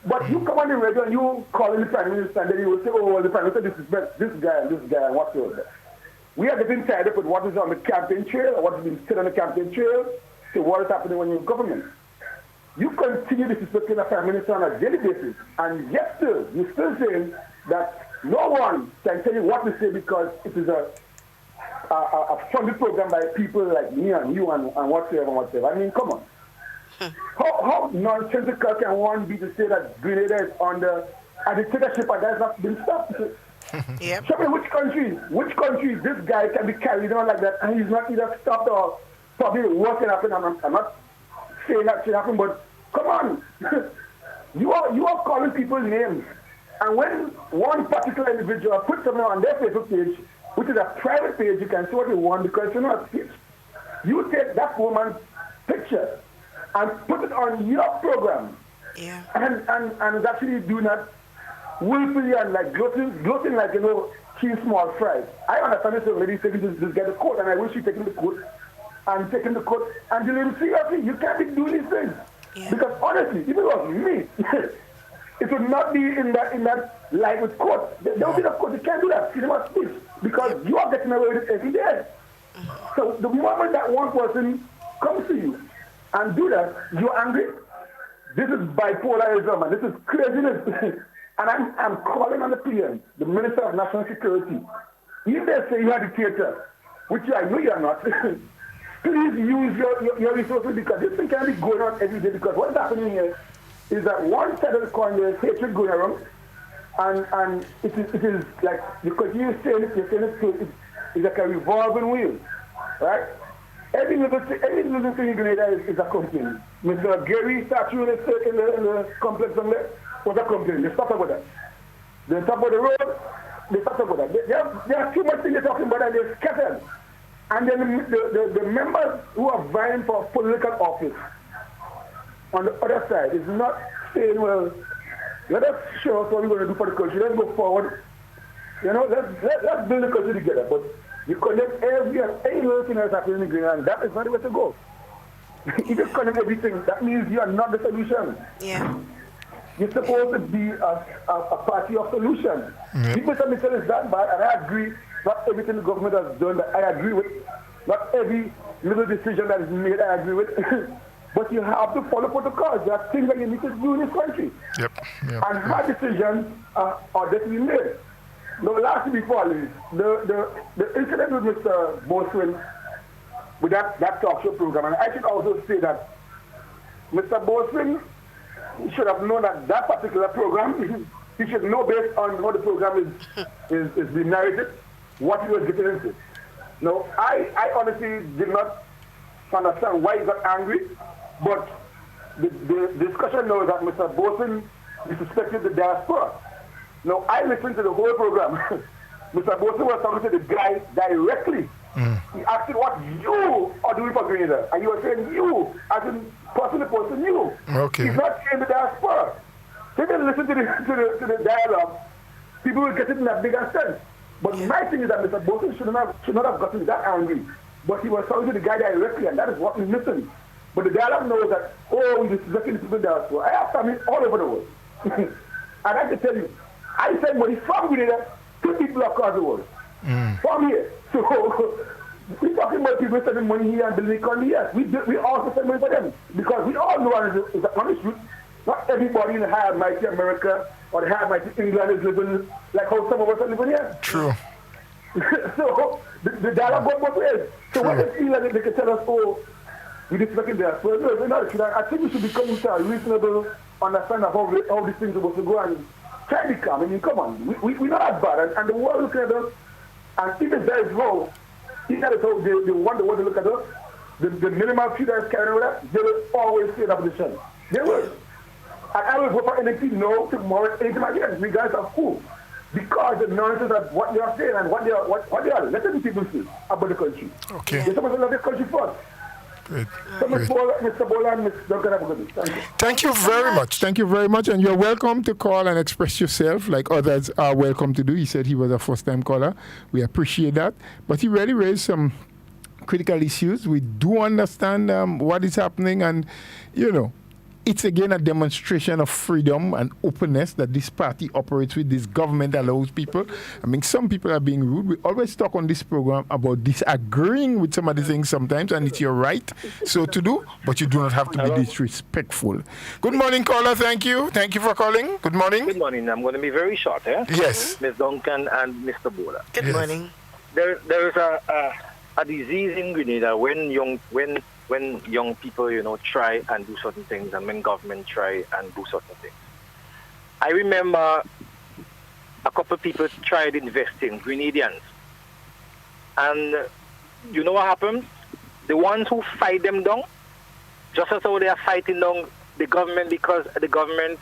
But you come on the radio and you call in the Prime Minister and then you will say, oh, well, the Prime Minister, this guy and whatsoever. We are getting tied up with what is on the campaign trail or what has been said on the campaign trail to what is happening when you're in government. You continue disrespecting the Prime Minister on a daily basis, and yet still, you're still saying that no one can tell you what to say because it is a funded program by people like me and you and whatsoever. I mean, come on. How nonsensical can one be to say that Grenada is under a dictatorship and that has not been stopped? Yep. Show me which country this guy can be carried on like that and he's not either stopped or probably working happen. I'm not saying that should happen, but come on. you are calling people's names. And when one particular individual puts something on their Facebook page, which is a private page, you can see what you want because you're not a speech. You take that woman's picture and put it on your program. Yeah. And actually do not willfully and like gloating like, she's small fries. I understand this lady taking this guy to court, and I wish she'd taken the court and dealing with seriously. You can't be doing these things. Yeah. Because honestly, if it was me, it would not be in that light with court. There would be no court. You can't do that. Freedom of speech. Because you are getting away with it every day. So the moment that one person comes to you and do that, you're angry. This is bipolarism and this is craziness. And I'm calling on the PM, the Minister of National Security. If they say you're a dictator, which I know you're not, please use your resources, because this thing can be going on every day, because what's happening here is that one side of the coin there is hatred going around, and it is like, you continue saying it, it's like a revolving wheel, right? Every little thing in Grenada is a complaint. Mr. Gary statue in the complex on there was a complaint. They stopped about that. They talk about the road, they stopped about that. There are too much things they're talking about, and they're scattered. And then the members who are vying for political office on the other side is not saying, well, let us show us what we're going to do for the country. Let's go forward. Let's build the country together. But you connect any little thing that's happening in Grenada, and that is not the way to go. If you connect everything, that means you are not the solution. Yeah. You're supposed to be a party of solution. People say it's that bad, and I agree. Not everything the government has done that I agree with. Not every little decision that is made I agree with. But you have to follow protocols. There are things that you need to do in this country. Yep. And hard decisions are definitely made. Now, last before I leave, the incident with Mr. Boswin, with that talk show program, and I should also say that Mr. Boswin should have known that particular program, he should know based on how the program is being narrated, what he was getting into. Now, I honestly did not understand why he got angry, but the discussion now is that Mr. Boswin disrespected the diaspora. Now, I listened to the whole program. Mr. Boswin was talking to the guy directly. He asked him what you are doing for Grenada. And you were saying you, as in person to person, you. Okay. He's not saying the diaspora. So if you listen to the dialogue, people will get it in a bigger sense. But my thing is that Mr. Boswin should not have gotten that angry. But he was talking to the guy directly, and that is what we're missing. But the dialogue knows that, this is looking to people diaspora. I have family all over the world. And I have to tell you, I send money from Grenada to people across the world. From here. So we're talking about people sending money here and building economy. Yes, we also send money for them. Because we all know it's a honest truth. Not everybody in the high and mighty America or the high and mighty England is living like how some of us are living here. True. So the dialogue goes both ways. So when they feel like they can tell us, we disrespect there. So no, I think we should become to a reasonable understanding of how these things are supposed to go and try to come. I mean, come on. We're not that bad. And the world looking at us, and even there is wrong, if that is how they want the world to look at us, the minimal few that is carrying with us, they will always stay in opposition. They will. And I will vote for anything now, tomorrow, anything again, regardless of who. Because the nonsense of what they are saying and what they are letting people see about the country. Okay. They're supposed to love their country first. Great. So Mr. Bola and Mr. Duncan, have a good day. Thank you. Thank you very much. Thank you very much. And you're welcome to call and express yourself like others are welcome to do. He said he was a first-time caller. We appreciate that. But he really raised some critical issues. We do understand what is happening, and, it's again a demonstration of freedom and openness that this party operates with, this government allows people. I mean, some people are being rude. We always talk on this program about disagreeing with some of the things sometimes, and it's your right so to do, but you do not have to be disrespectful. Good morning, caller. Thank you. Thank you for calling. Good morning. Good morning. I'm going to be very short, eh? Yes. Ms. Duncan and Mr. Bola. Good morning. There is a disease in Grenada when young people, try and do certain things, and when government try and do certain things. I remember a couple of people tried investing, Grenadians. And you know what happened? The ones who fight them down, just as how they are fighting down the government because the government,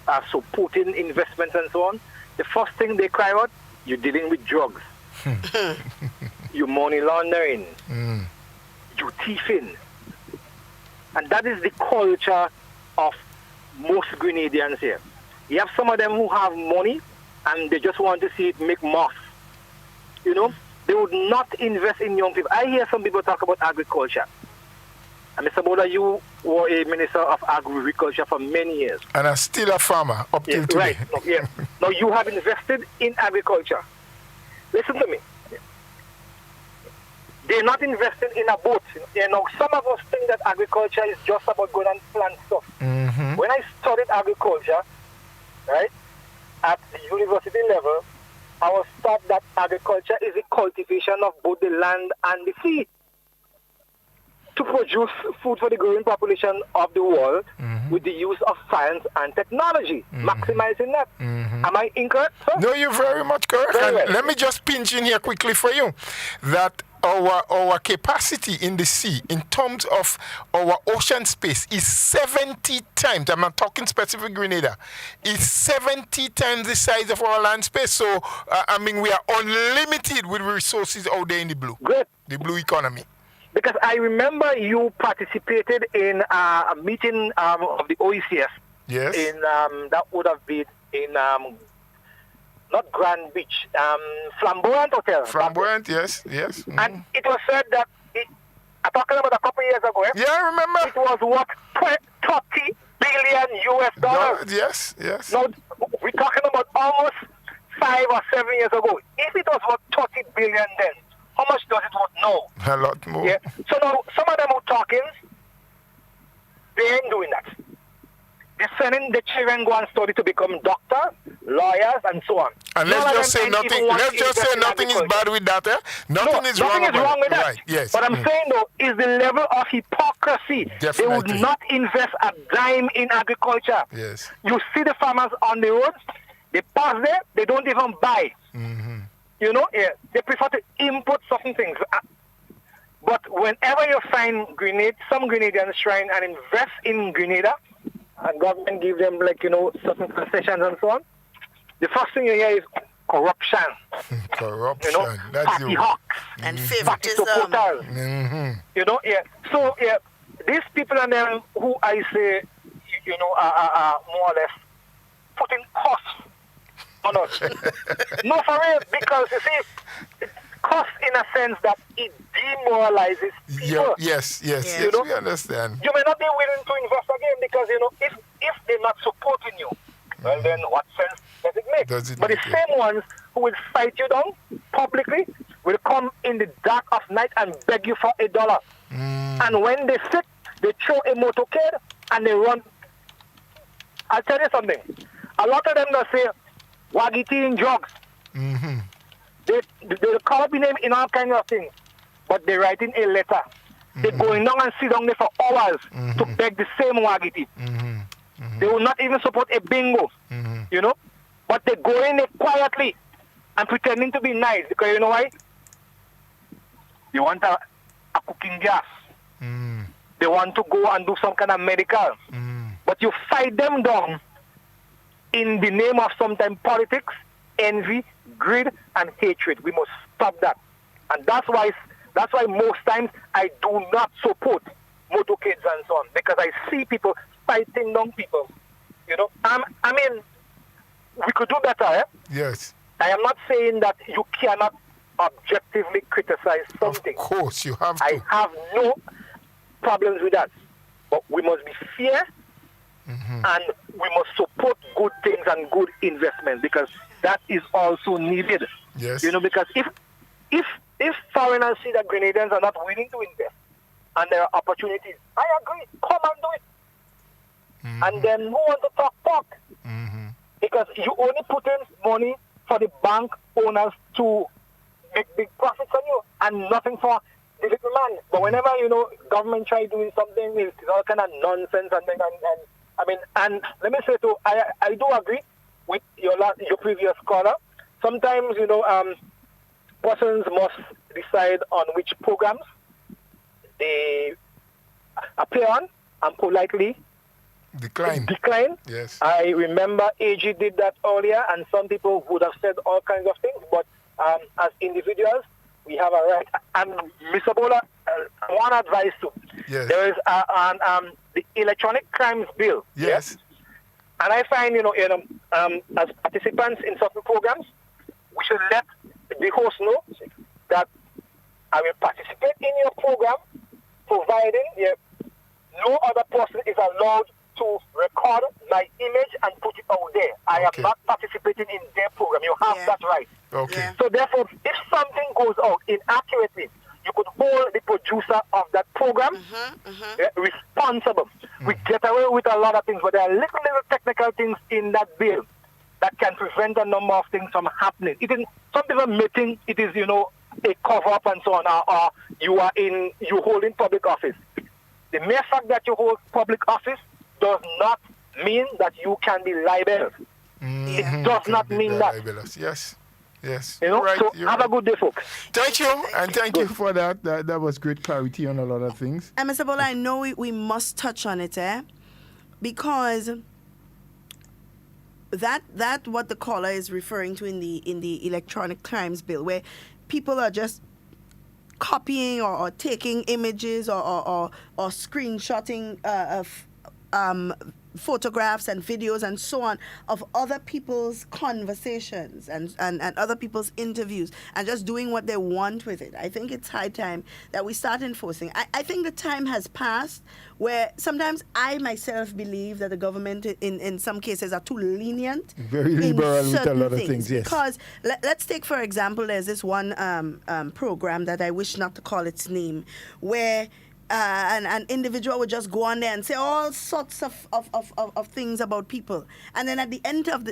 are supporting investments and so on, the first thing they cry out, you're dealing with drugs. You're money laundering. You thieving. And that is the culture of most Grenadians here. You have some of them who have money and they just want to see it make moss. They would not invest in young people. I hear some people talk about agriculture. And Mr. Bola, you were a minister of agriculture for many years. And I'm still a farmer up till today. Right. Now you have invested in agriculture. Listen to me. They're not investing in a boat. Some of us think that agriculture is just about going and plant stuff. Mm-hmm. When I studied agriculture, right, at the university level, I was taught that agriculture is the cultivation of both the land and the sea. to produce food for the growing population of the world with the use of science and technology, maximizing that. Am I incorrect, sir? No, you're very much correct. Very And well. let me just pinch in here quickly for you that our capacity in the sea in terms of our ocean space is 70 times, I'm not talking specific Grenada, is 70 times the size of our land space. So, I mean, we are unlimited with resources out there in the blue. Great. The blue economy. Because I remember you participated in a meeting of the OECS. Yes. In that would have been in not Grand Beach, Flamboyant Hotel. Flamboyant, yes. And it was said that I'm talking about a couple of years ago. Yeah, I remember. It was worth $30 billion US. No, yes. Now we're talking about almost 5 or 7 years ago. If it was worth $30 billion then, how much does it worth now? A lot more. Yeah. So now some of them who talking, they ain't doing that. They're sending the children go and study to become doctors, lawyers, and so on. And let's just say nothing. Let's just say nothing is bad with that. Eh? Nothing is wrong with that. Right. Yes. But I'm saying though is the level of hypocrisy. Definitely. They would not invest a dime in agriculture. Yes. You see the farmers on the roads. They pass there. They don't even buy. You know, they prefer to import certain things. But whenever you find some Grenadians trying and invest in Grenada, and government give them certain concessions and so on, the first thing you hear is corruption. Corruption. You know, That's party hawks and party supporters. You know, So these people and them who I say, are more or less putting costs on us. No, for real, because you see, cost in a sense that it demoralizes people. Yes, You know? we understand. You may not be willing to invest again because, if they're not supporting you, well, then what sense does it make? But the same ones who will fight you down publicly will come in the dark of night and beg you for $1. And when they sit, they throw a motorcade and they run. I'll tell you something. A lot of them will say, Wagiti in drugs. They call up your name in all kinds of things, but they're writing a letter. They're going down and sit down there for hours to beg the same Wagiti. They will not even support a bingo, but they go in there quietly and pretending to be nice because you know why? They want a cooking gas. They want to go and do some kind of medical. But you fight them down in the name of sometimes politics, envy, greed, and hatred. We must stop that. And that's why most times I do not support motorcades and so on, because I see people fighting down people. I mean, we could do better, eh? Yes. I am not saying that you cannot objectively criticize something. Of course, you have to. I have no problems with that. But we must be fair and we must support good things and good investment because that is also needed. Yes. Because if foreigners see that Grenadians are not willing to invest and there are opportunities, I agree, come and do it. And then who wants to talk? Because you only put in money for the bank owners to make big profits on you and nothing for the little man. But whenever, government try doing something, it's all kind of nonsense and let me say too, I do agree with your previous caller. Sometimes, persons must decide on which programs they appear on and politely decline. Yes. I remember AG did that earlier, and some people would have said all kinds of things, but as individuals, we have a right. And Mr. Bola, one advice too. Yes. There is the Electronic Crimes Bill. Yes. And I find, as participants in certain programs, we should let the host know that I will participate in your program, providing no other person is allowed to record my image and put it out there. I am not participating in their program. You have that right. Okay. Yeah. So therefore, if something goes out inaccurately, you could hold the producer of that program responsible. We get away with a lot of things, but there are little technical things in that bill that can prevent a number of things from happening. Some people may think it is, a cover-up and so on, or you hold in public office. The mere fact that you hold public office does not mean that you can be liable. It does not mean that. Libelous. Yes. Yes. You know, You're right. so You're have right. a good day, folks. Thank you, and thank you for that. That was great clarity on a lot of things. And Mr. Bola, I know we must touch on it, because that what the caller is referring to in the electronic crimes bill, where people are just copying or taking images or screenshotting photographs and videos and so on of other people's conversations and other people's interviews and just doing what they want with it. I think it's high time that we start enforcing. I think the time has passed where sometimes I myself believe that the government in some cases are too lenient. Very liberal with a lot of things, yes. Because let's take, for example, there's this one program that I wish not to call its name, where an individual would just go on there and say all sorts of things about people, and then at the end of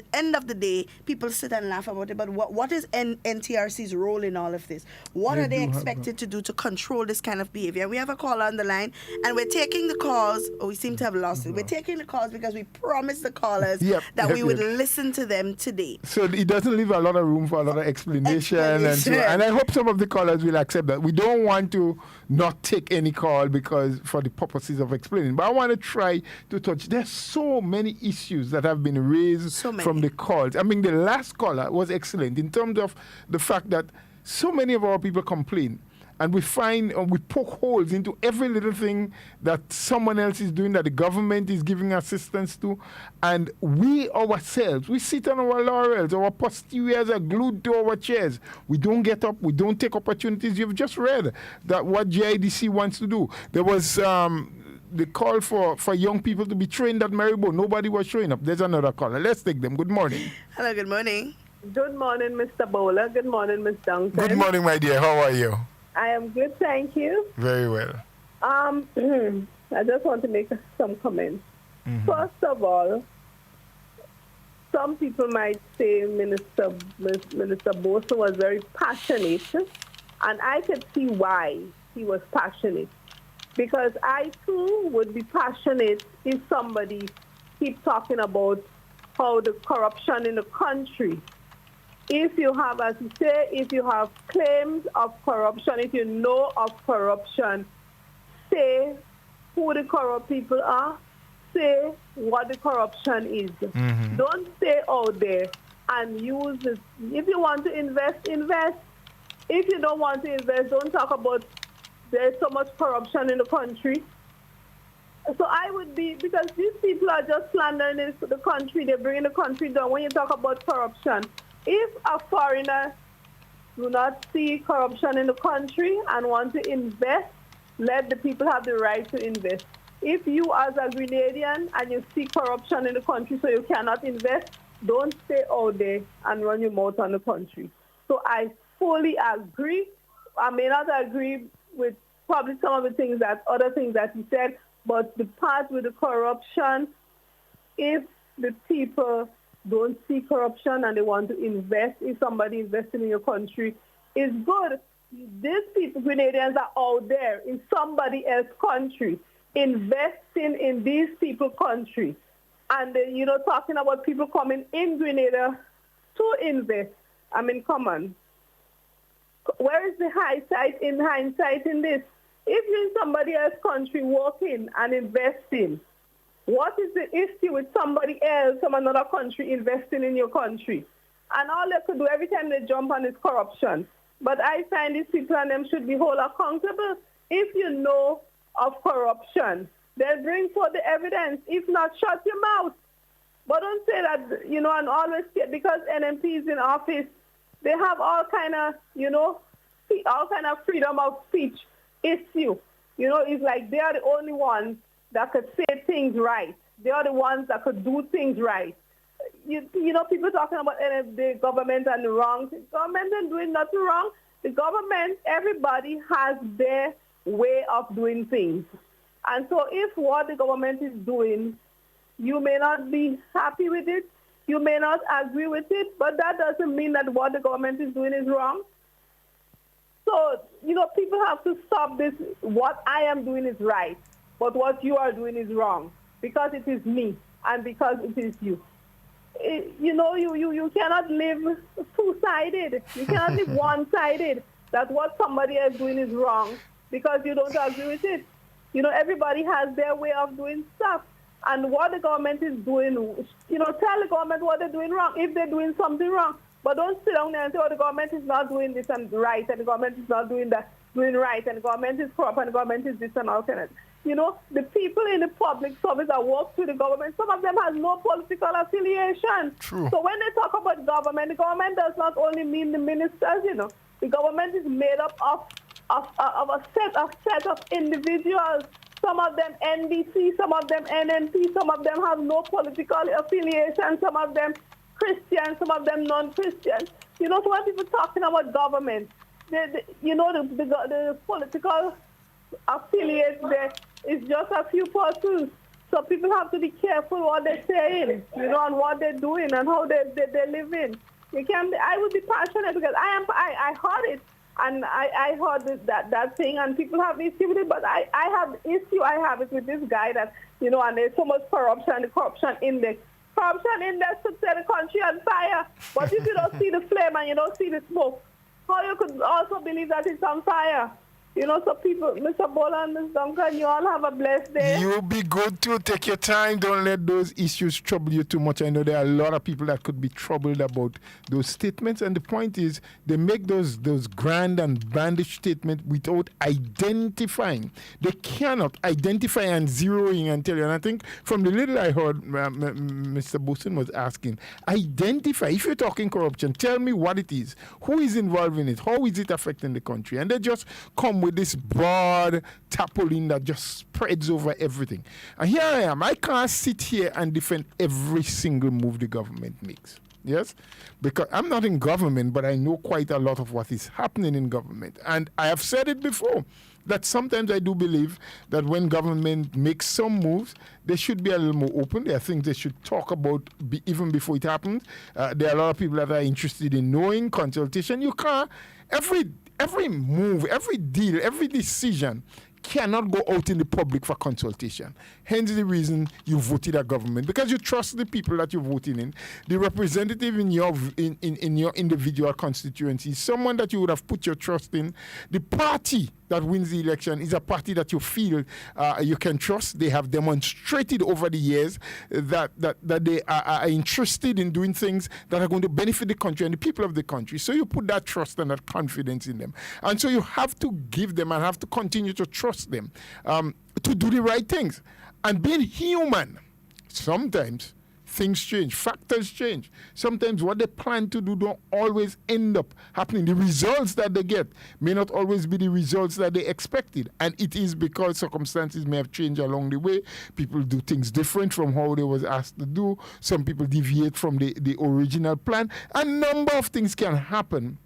the day, people sit and laugh about it. But what is NTRC's role in all of this? What are they expected to do to control this kind of behavior? We have a caller on the line, and we're taking the calls. Oh, we seem to have lost it. We're taking the calls because we promised the callers that we would listen to them today. So it doesn't leave a lot of room for a lot of explanation. And so, and I hope some of the callers will accept that. We don't want to not take any call because for the purposes of explaining. But I want to try to touch. There's so many issues that have been raised from the calls. I mean, the last caller was excellent in terms of the fact that so many of our people complain. And we find, we poke holes into every little thing that someone else is doing, that the government is giving assistance to. And we ourselves, we sit on our laurels. Our posteriors are glued to our chairs. We don't get up. We don't take opportunities. You've just read that what GIDC wants to do. There was the call for young people to be trained at Maribor. Nobody was showing up. There's another caller. Let's take them. Good morning. Hello, good morning. Good morning, Mr. Bowler. Good morning, Ms. Duncan. Good morning, my dear. How are you? I am good, thank you. Very well. I just want to make some comments. First of all, some people might say Minister Bosa was very passionate, and I could see why he was passionate. Because I, too, would be passionate if somebody keeps talking about how the corruption in the country. If you have, as you say, if you have claims of corruption, if you know of corruption, say who the corrupt people are, say what the corruption is. Don't stay out there and use this. If you want to invest, invest. If you don't want to invest, don't talk about there's so much corruption in the country. So I would be, because these people are just slandering the country, they're bringing the country down when you talk about corruption. If a foreigner do not see corruption in the country and want to invest, let the people have the right to invest. If you as a Grenadian and you see corruption in the country so you cannot invest, don't stay out there and run your mouth on the country. So I fully agree. I may not agree with probably some of the things that, other things that he said, but the part with the corruption, if the people don't see corruption and they want to invest, if somebody investing in your country, is good. These people, Grenadians, are out there in somebody else's country, investing in these people's country. And, talking about people coming in Grenada to invest. I mean, come on. Where is the hindsight in this? If you're in somebody else's country working and investing, what is the issue with somebody else from another country investing in your country? And all they could do every time they jump on is corruption. But I find these people and them should be held accountable. If you know of corruption, then bring forth the evidence. If not, shut your mouth. But don't say that, and always say, because NMP is in office, they have all kind of, all kind of freedom of speech issue. It's like they are the only ones that could say things right. They are the ones that could do things right. People talking about the government and the wrong. The government isn't doing nothing wrong. The government, everybody has their way of doing things. And so if what the government is doing, you may not be happy with it, you may not agree with it, but that doesn't mean that what the government is doing is wrong. So, people have to stop this. What I am doing is right, but what you are doing is wrong because it is me and because it is you. You cannot live two-sided. You cannot live one-sided, that what somebody else is doing is wrong because you don't agree with it. Everybody has their way of doing stuff. And what the government is doing, tell the government what they're doing wrong if they're doing something wrong. But don't sit down there and say, the government is not doing this and right, and the government is not doing that, doing right, and the government is corrupt, and the government is this and all kind of. The people in the public service that work for the government, some of them have no political affiliation. True. So when they talk about government, the government does not only mean the ministers, The government is made up of a set of individuals. Some of them NDC, some of them NNP, some of them have no political affiliation, some of them Christian, some of them non-Christian. So when people talking about government, the political affiliates there is just a few persons. So people have to be careful what they're saying, and what they're doing and how they live in. I would be passionate because I heard it. And I heard that thing, and people have issue with it, but I have issue. I have it with this guy that, and there's so much corruption, the corruption index. Corruption index could set the country on fire, but if you don't see the flame and you don't see the smoke, how you could also believe that it's on fire? So people, Mr. Bola and Ms. Duncan, you all have a blessed day. You be good too. Take your time. Don't let those issues trouble you too much. I know there are a lot of people that could be troubled about those statements. And the point is, they make those grand and brandish statements without identifying. They cannot identify and zero in and tell you. And I think from the little I heard, Mr. Boson was asking, identify. If you're talking corruption, tell me what it is. Who is involved in it? How is it affecting the country? And they just come with this broad tarpaulin that just spreads over everything. And here I am. I can't sit here and defend every single move the government makes. Yes? Because I'm not in government, but I know quite a lot of what is happening in government. And I have said it before, that sometimes I do believe that when government makes some moves, they should be a little more open. There are things they should talk about even before it happens. There are a lot of people that are interested in knowing, consultation. You can't, every move, every deal, every decision cannot go out in the public for consultation. Hence the reason you voted a government, because you trust the people that you're voting in. The representative in your individual constituency, someone that you would have put your trust in. The party that wins the election is a party that you feel you can trust. They have demonstrated over the years that they are interested in doing things that are going to benefit the country and the people of the country. So you put that trust and that confidence in them. And so you have to give them and have to continue to trust them to do the right things. And being human, sometimes things change, factors change. Sometimes what they plan to do don't always end up happening. The results that they get may not always be the results that they expected. And it is because circumstances may have changed along the way. People do things different from how they was asked to do. Some people deviate from the original plan. A number of things can happen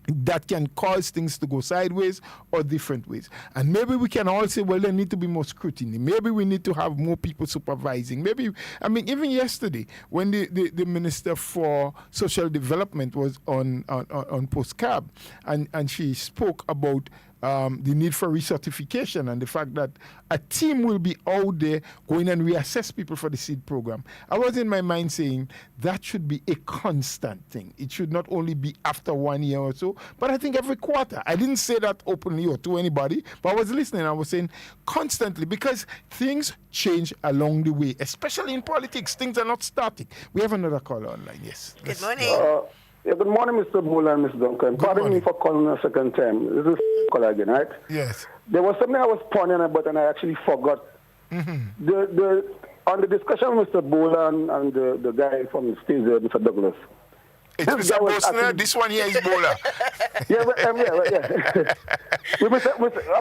that can cause things to go sideways or different ways. And maybe we can all say, well, there need to be more scrutiny. Maybe we need to have more people supervising. Maybe, even yesterday, when the Minister for Social Development was on Postcab, and she spoke about the need for recertification and the fact that a team will be out there going and reassess people for the seed program. I was in my mind saying that should be a constant thing. It should not only be after 1 year or so, but I think every quarter. I didn't say that openly or to anybody, but I was listening. I was saying constantly, because things change along the way, especially in politics. Things are not static. We have another caller online. Yes. Good morning. Good morning, Mr. Mola and Ms. Duncan. Pardon me for calling a second time. This is caller again, right? Yes. There was something I was pondering about and I actually forgot. Mm-hmm. On the discussion with Mr. Bola and the guy from the stage there, Mr. Douglas. It's Mr. Bosner. This one here is Bola. Yeah. I'm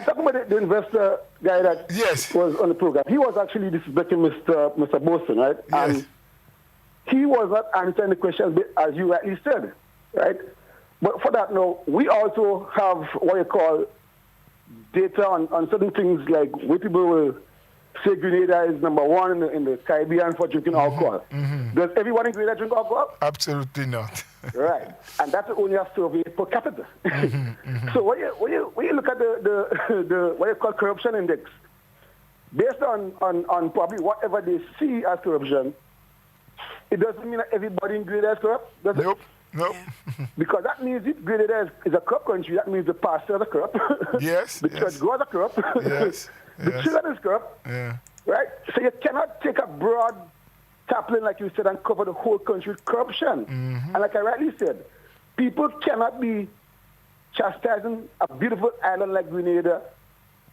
talking about the investor guy that was on the program. He was actually disrespecting Mr. Boston, right? Yes. And he was not answering the questions as you rightly said, right? But for that, no, we also have what you call data on certain things like where people will say Grenada is number one in the Caribbean for drinking alcohol. Does everyone in Grenada drink alcohol? Absolutely not. Right, and that's only a survey per capita. So when you look at the what you call corruption index, based on probably whatever they see as corruption, it doesn't mean that everybody in Grenada is corrupt, does it? Nope. Because that means if Grenada is a corrupt country, that means the pastors are corrupt. Yes. The church goers are corrupt. Yes. The children is corrupt. Yeah. Right? So you cannot take a broad chaplain, like you said, and cover the whole country with corruption. And like I rightly said, people cannot be chastising a beautiful island like Grenada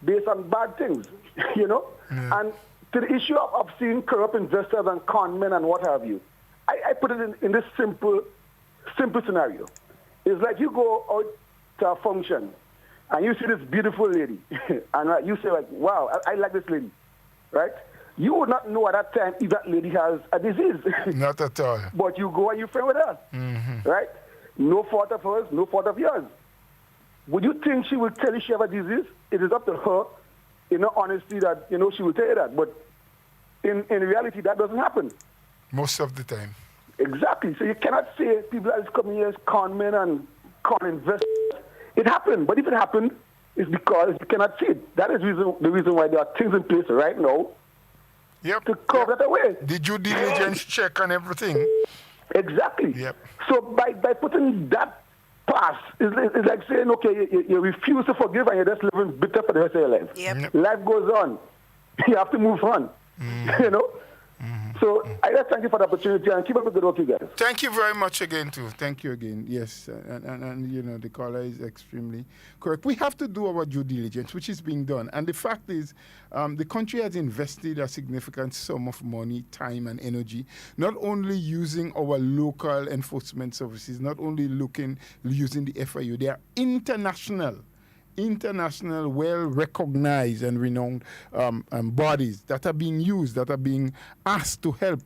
based on bad things, you know? And to the issue of seeing corrupt investors and con men and what have you, I put it in this simple scenario. It's like you go out to a function and you see this beautiful lady and you say like, wow, I like this lady, right? You would not know at that time if that lady has a disease. Not at all. But you go and you friend with her, right? No fault of hers, no fault of yours. Would you think she will tell you she has a disease? It is up to her, in all honesty, that, you know, she will tell you that. But in reality, that doesn't happen. Most of the time. Exactly. So you cannot say people that is coming here as con men and con investors. It happened. But if it happened, it's because you cannot see it. That is the reason why there are things in place right now to cover that away. The due diligence check and everything. Exactly. Yep. So by putting that past, it's like saying, okay, you refuse to forgive and you're just living bitter for the rest of your life. Yep. Life goes on. You have to move on. You know? So I just thank you for the opportunity and keep up the good work, you guys. Thank you very much again, too. Thank you again. Yes, and you know, the caller is extremely correct. We have to do our due diligence, which is being done. And the fact is, the country has invested a significant sum of money, time, and energy, not only using our local enforcement services, not only using the FIU, they are international, well-recognized and renowned bodies that are being used, that are being asked to help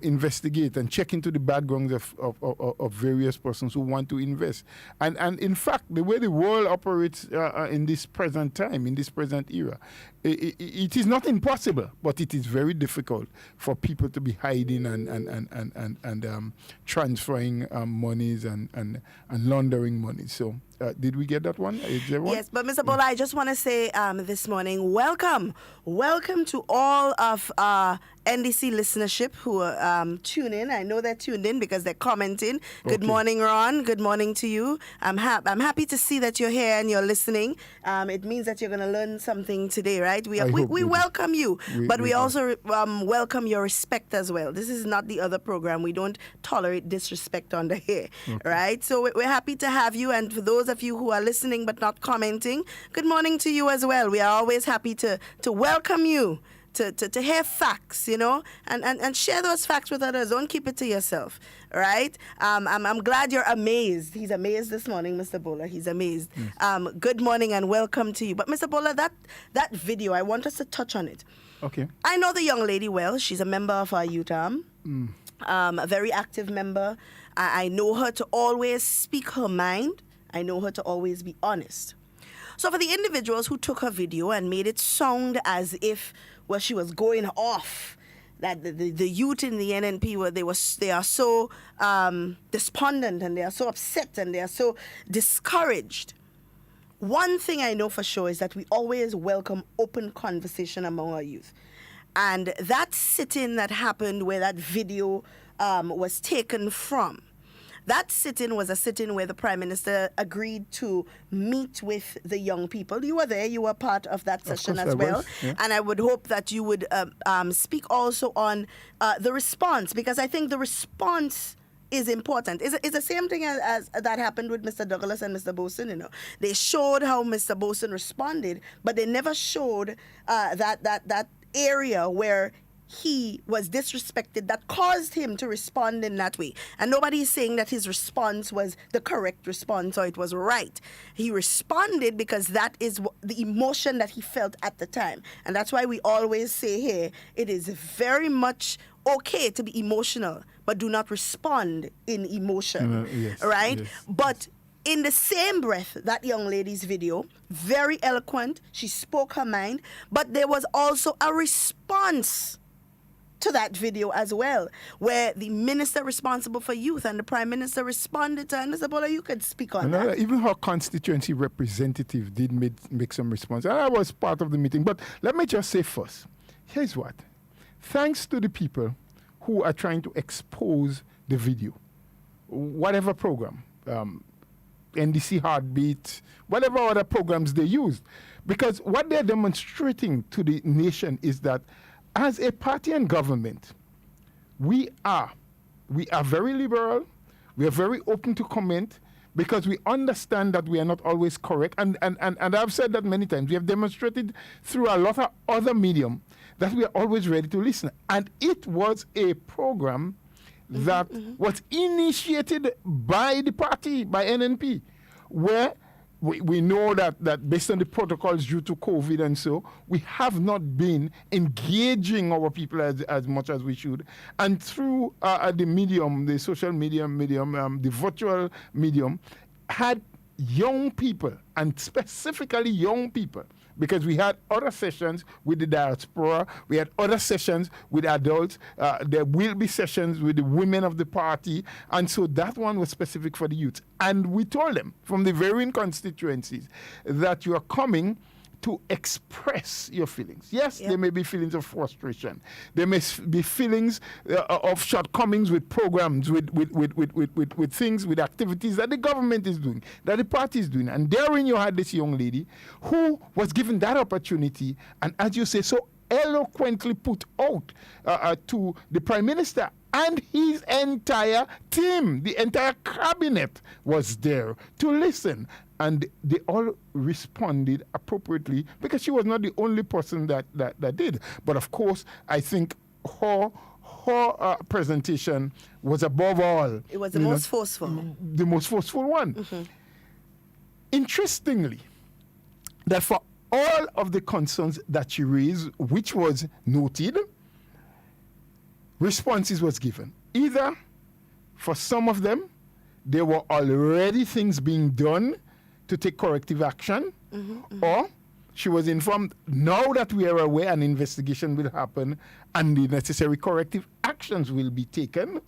investigate and check into the backgrounds of various persons who want to invest. And in fact, the way the world operates in this present time, in this present era, it is not impossible, but it is very difficult for people to be hiding and transferring monies and laundering money. So did we get that one? Is there one? Yes, but Mr. Bola, I just want to say this morning, welcome to all of NDC listenership who tune in. I know they're tuned in because they're commenting. Good morning, Ron. Good morning to you. I'm happy to see that you're here and you're listening. It means that you're going to learn something today, right? We welcome you, but we also welcome your respect as well. This is not the other program. We don't tolerate disrespect on the here, right? So we're happy to have you. And for those of you who are listening but not commenting, good morning to you as well. We are always happy to welcome you. To hear facts, you know, and share those facts with others. Don't keep it to yourself, right? I'm glad you're amazed. He's amazed this morning, Mr. Bola. He's amazed. Yes. Good morning and welcome to you. But Mr. Bola, that video, I want us to touch on it. Okay. I know the young lady well. She's a member of our UTAM, a very active member. I know her to always speak her mind. I know her to always be honest. So for the individuals who took her video and made it sound as if she was going off, that the youth in the NNP they are so despondent and they are so upset and they are so discouraged. One thing I know for sure is that we always welcome open conversation among our youth. And that sit-in that happened where that video was taken from, that sit-in was a sit-in where the Prime Minister agreed to meet with the young people. You were there. You were part of that session as well. Yeah. And I would hope that you would speak also on the response, because I think the response is important. It's the same thing as that happened with Mr. Douglas and Mr. Boson. You know, they showed how Mr. Boson responded, but they never showed that area where he was disrespected that caused him to respond in that way. And nobody is saying that his response was the correct response or it was right. He responded because that is the emotion that he felt at the time. And that's why we always say here, it is very much okay to be emotional, but do not respond in emotion, yes, right? Yes. But in the same breath, that young lady's video, very eloquent, she spoke her mind, but there was also a response to that video as well, where the minister responsible for youth and the prime minister responded to her. And Mr. Bola, you could speak on that. Even her constituency representative did make some response. And I was part of the meeting. But let me just say first, here's what. Thanks to the people who are trying to expose the video, whatever program, NDC Heartbeat, whatever other programs they used. Because what they're demonstrating to the nation is that as a party and government, we are very liberal, we are very open to comment, because we understand that we are not always correct. And I've said that many times. We have demonstrated through a lot of other medium that we are always ready to listen. And it was a program that was initiated by the party, by NNP, where we know that based on the protocols due to COVID and so, we have not been engaging our people as much as we should. And through the medium, the social medium, the virtual medium, had young people, and specifically young people, because we had other sessions with the diaspora, we had other sessions with adults, there will be sessions with the women of the party, and so that one was specific for the youth. And we told them from the varying constituencies that you are coming to express your feelings. Yes, there may be feelings of frustration. There may be feelings of shortcomings with programs, with things, with activities that the government is doing, that the party is doing. And therein you had this young lady who was given that opportunity, and as you say, so eloquently put out to the Prime Minister and his entire team, the entire cabinet was there to listen. And they all responded appropriately, because she was not the only person that did. But of course, I think her presentation was above all. It was the most forceful. The most forceful one. Interestingly, that for all of the concerns that she raised, which was noted, responses was given. Either for some of them, there were already things being done to take corrective action, or she was informed, now that we are aware, an investigation will happen and the necessary corrective actions will be taken.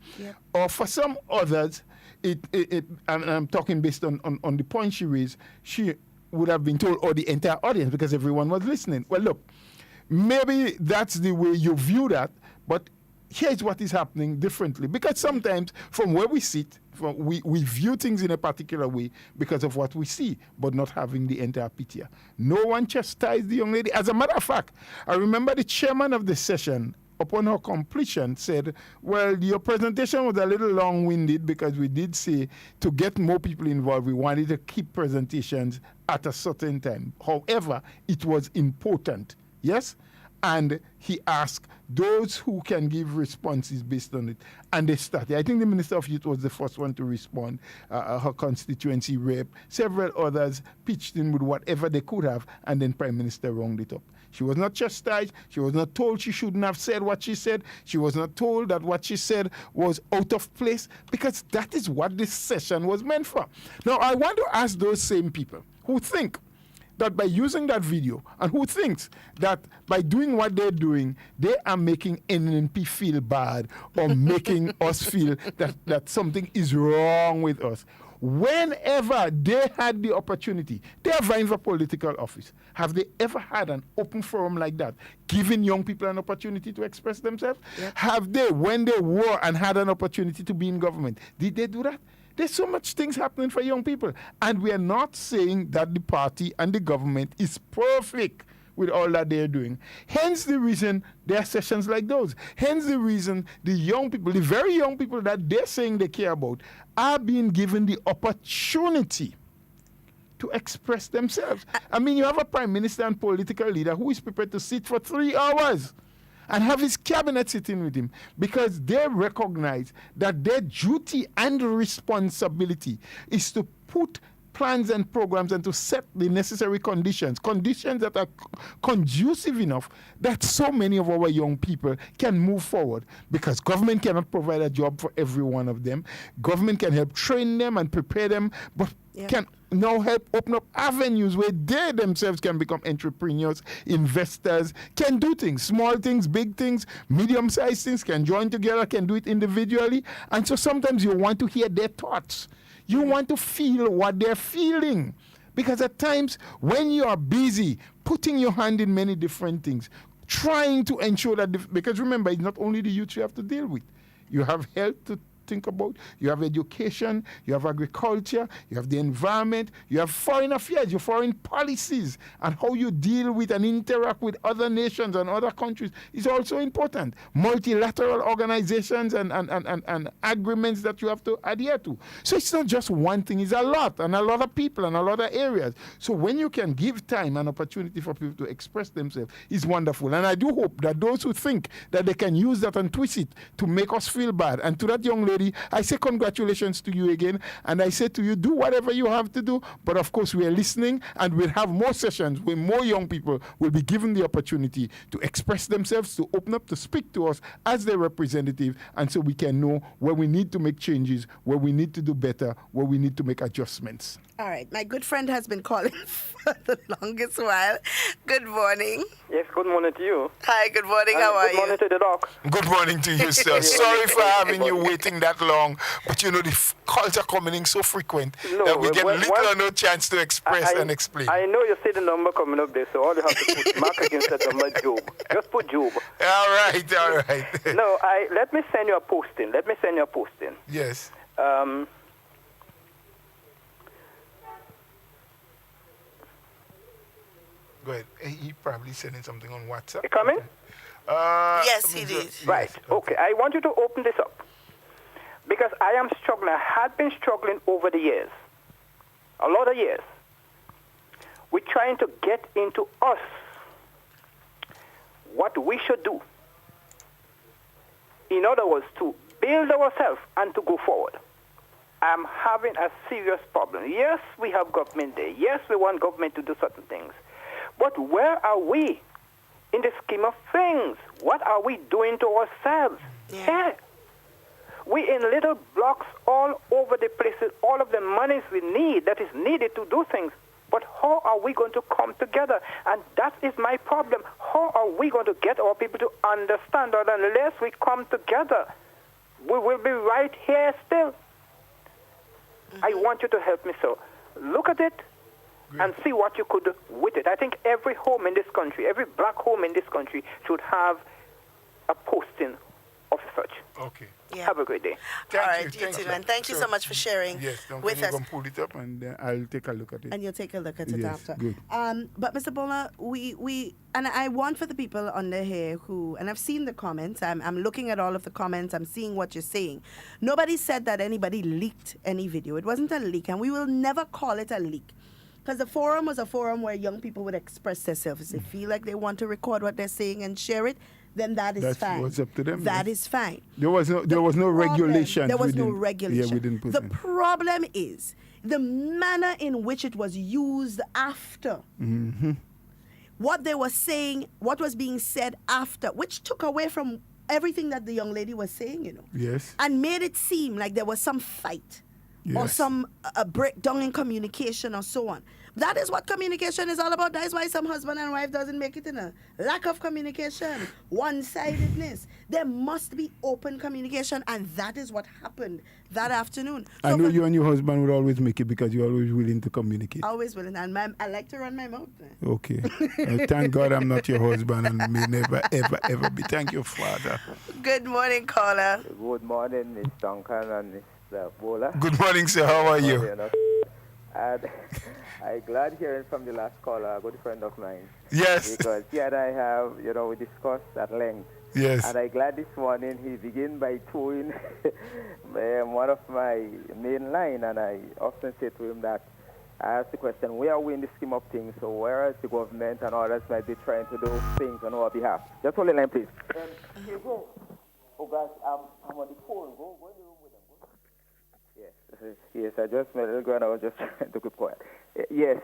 Or for some others, and I'm talking based on the point she raised, she would have been told, or the entire audience, because everyone was listening. Well, look, maybe that's the way you view that, but here's what is happening differently. Because sometimes from where we sit, we view things in a particular way because of what we see, but not having the entire picture. No one chastised the young lady. As a matter of fact, I remember the chairman of the session, upon her completion, said, well, your presentation was a little long-winded, because we did say to get more people involved, we wanted to keep presentations at a certain time. However, it was important. Yes? And he asked those who can give responses based on it. And they started. I think the Minister of Youth was the first one to respond, her constituency rep. Several others pitched in with whatever they could have, and then Prime Minister rounded it up. She was not chastised. She was not told she shouldn't have said what she said. She was not told that what she said was out of place, because that is what this session was meant for. Now, I want to ask those same people who think that by using that video, and who thinks that by doing what they're doing, they are making NNP feel bad, or making us feel that something is wrong with us. Whenever they had the opportunity, they are vying for political office. Have they ever had an open forum like that, giving young people an opportunity to express themselves? Have they, when they were and had an opportunity to be in government, did they do that? There's so much things happening for young people. And we are not saying that the party and the government is perfect with all that they're doing. Hence the reason there are sessions like those. Hence the reason the young people, the very young people that they're saying they care about, are being given the opportunity to express themselves. I mean, you have a prime minister and political leader who is prepared to sit for 3 hours and have his cabinet sitting with him, because they recognize that their duty and responsibility is to put plans and programs and to set the necessary conditions that are conducive enough that so many of our young people can move forward, because government cannot provide a job for every one of them. Government can help train them and prepare them, but can now help open up avenues where they themselves can become entrepreneurs, investors, can do things, small things, big things, medium-sized things, can join together, can do it individually. And so sometimes you want to hear their thoughts. You want to feel what they're feeling. Because at times when you are busy putting your hand in many different things, trying to ensure that, because remember, it's not only the youth you have to deal with. You have health to think about, you have education, you have agriculture, you have the environment, you have foreign affairs, your foreign policies, and how you deal with and interact with other nations and other countries is also important. Multilateral organizations and agreements that you have to adhere to. So it's not just one thing, it's a lot, and a lot of people and a lot of areas. So when you can give time and opportunity for people to express themselves, is wonderful. And I do hope that those who think that they can use that and twist it to make us feel bad, and to that young lady, I say congratulations to you again, and I say to you, do whatever you have to do, but of course we are listening, and we'll have more sessions where more young people will be given the opportunity to express themselves, to open up, to speak to us as their representative, and so we can know where we need to make changes, where we need to do better, where we need to make adjustments. All right, my good friend has been calling for the longest while. Good morning. Yes, good morning to you. Hi, good morning. How are you? Good morning to the doc. Good morning to you, sir. Sorry for having you waiting that long, but you know the calls are coming in so frequent that we get little or no chance to express and explain. I know you see the number coming up there, so all you have to put mark against that number, Job. Just put Job. All right. No, let me send you a posting. Yes. Go ahead. He probably sending something on WhatsApp. You coming? Yes, he did. Right. Okay. I want you to open this up, because I am struggling. I had been struggling over the years, a lot of years. We're trying to get into us what we should do. In other words, to build ourselves and to go forward. I'm having a serious problem. Yes, we have government there. Yes, we want government to do certain things. But where are we in the scheme of things? What are we doing to ourselves? Yeah. We in little blocks all over the places, all of the monies we need that is needed to do things. But how are we going to come together? And that is my problem. How are we going to get our people to understand that unless we come together, we will be right here still? I want you to help me, so look at it and see what you could do with it. I think every home in this country, every black home in this country should have a posting of such. Okay. Yeah. Have a great day. All right, you too, man. Thank you so much for sharing with us. Going to pull it up, and I'll take a look at it. And you'll take a look at it after. Good. But Mr. Bola, we and I want for the people under here who, and I've seen the comments. I'm looking at all of the comments. I'm seeing what you're saying. Nobody said that anybody leaked any video. It wasn't a leak, and we will never call it a leak. Because the forum was a forum where young people would express themselves. If they feel like they want to record what they're saying and share it, then that's fine. That's up to them. That is fine. There was no regulation. There was no regulation. Yeah, we didn't put the problem is the manner in which it was used after. Mm-hmm. What they were saying, what was being said after, which took away from everything that the young lady was saying, you know. Yes. And made it seem like there was some fight. Yes. Or some breakdown in communication or so on. That is what communication is all about. That is why some husband and wife doesn't make it in a lack of communication, one-sidedness. There must be open communication, and that is what happened that afternoon. So I know you and your husband would always make it because you're always willing to communicate. Always willing, and I like to run my mouth. Okay. Thank God I'm not your husband and may never, ever, ever be. Thank you, Father. Good morning, caller. Good morning, Miss Duncan and Mr. Bola. Good morning, sir. How are you? And I'm glad hearing from the last caller, a good friend of mine. Yes. Because he and I have, we discussed at length. Yes. And I'm glad this morning he began by towing one of my main line, and I often say to him that I ask the question, where are we in the scheme of things? So where is the government and others might be trying to do things on our behalf? Just hold the line, please. Here you go. Oh, gosh, I'm on the phone. Go in the room with them. Yes, I just made a little and I was just trying to keep quiet. Yes,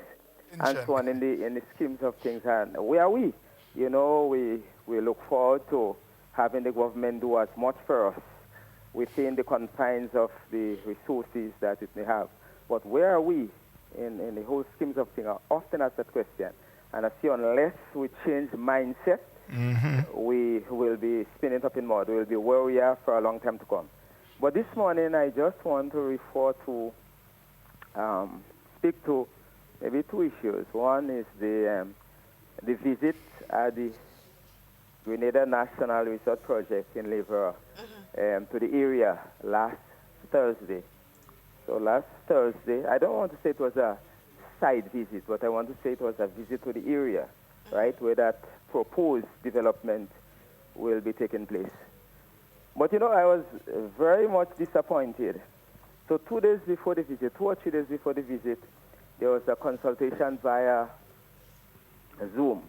and so on in the schemes of things. And where are we? You know, we look forward to having the government do as much for us within the confines of the resources that it may have. But where are we in the whole schemes of things? I often ask that question. And I see unless we change mindset, we will be spinning up in mud. We will be where we are for a long time to come. But this morning, I just want to refer to, speak to maybe two issues. One is the visit at the Grenada National Resort Project in Liver to the area last Thursday. So last Thursday, I don't want to say it was a side visit, but I want to say it was a visit to the area, right, where that proposed development will be taking place. But, you know, I was very much disappointed. So 2 days before the visit, 2 or 3 days before the visit, there was a consultation via Zoom.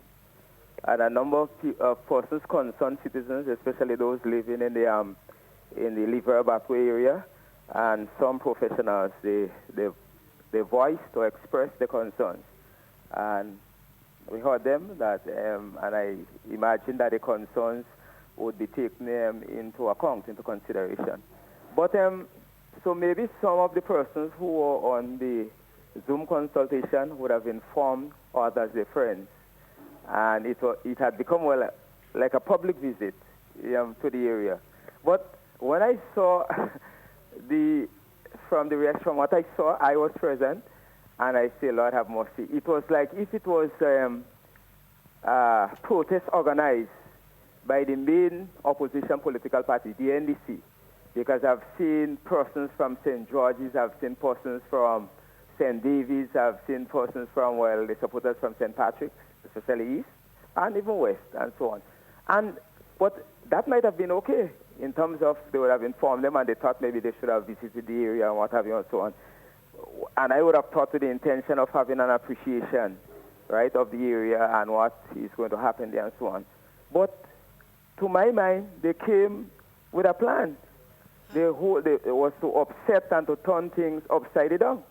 And a number of persons, concerned citizens, especially those living in the Liver Bakwe area, and some professionals, they voiced or expressed their concerns. And we heard them that, and I imagine that the concerns would be taken into account, into consideration. But so maybe some of the persons who were on the Zoom consultation would have informed others, their friends. And it had become, well, like a public visit to the area. But when I saw from what I saw, I was present, and I say, Lord have mercy. It was like if it was a protest organized by the main opposition political party, the NDC, because I've seen persons from St. George's, I've seen persons from St. David's, I've seen persons from, well, the supporters from St. Patrick's, especially East, and even West, and so on. But that might have been okay in terms of they would have informed them and they thought maybe they should have visited the area and what have you and so on. And I would have thought with the intention of having an appreciation, right, of the area and what is going to happen there and so on. But to my mind, they came with a plan. It was to upset and to turn things upside down.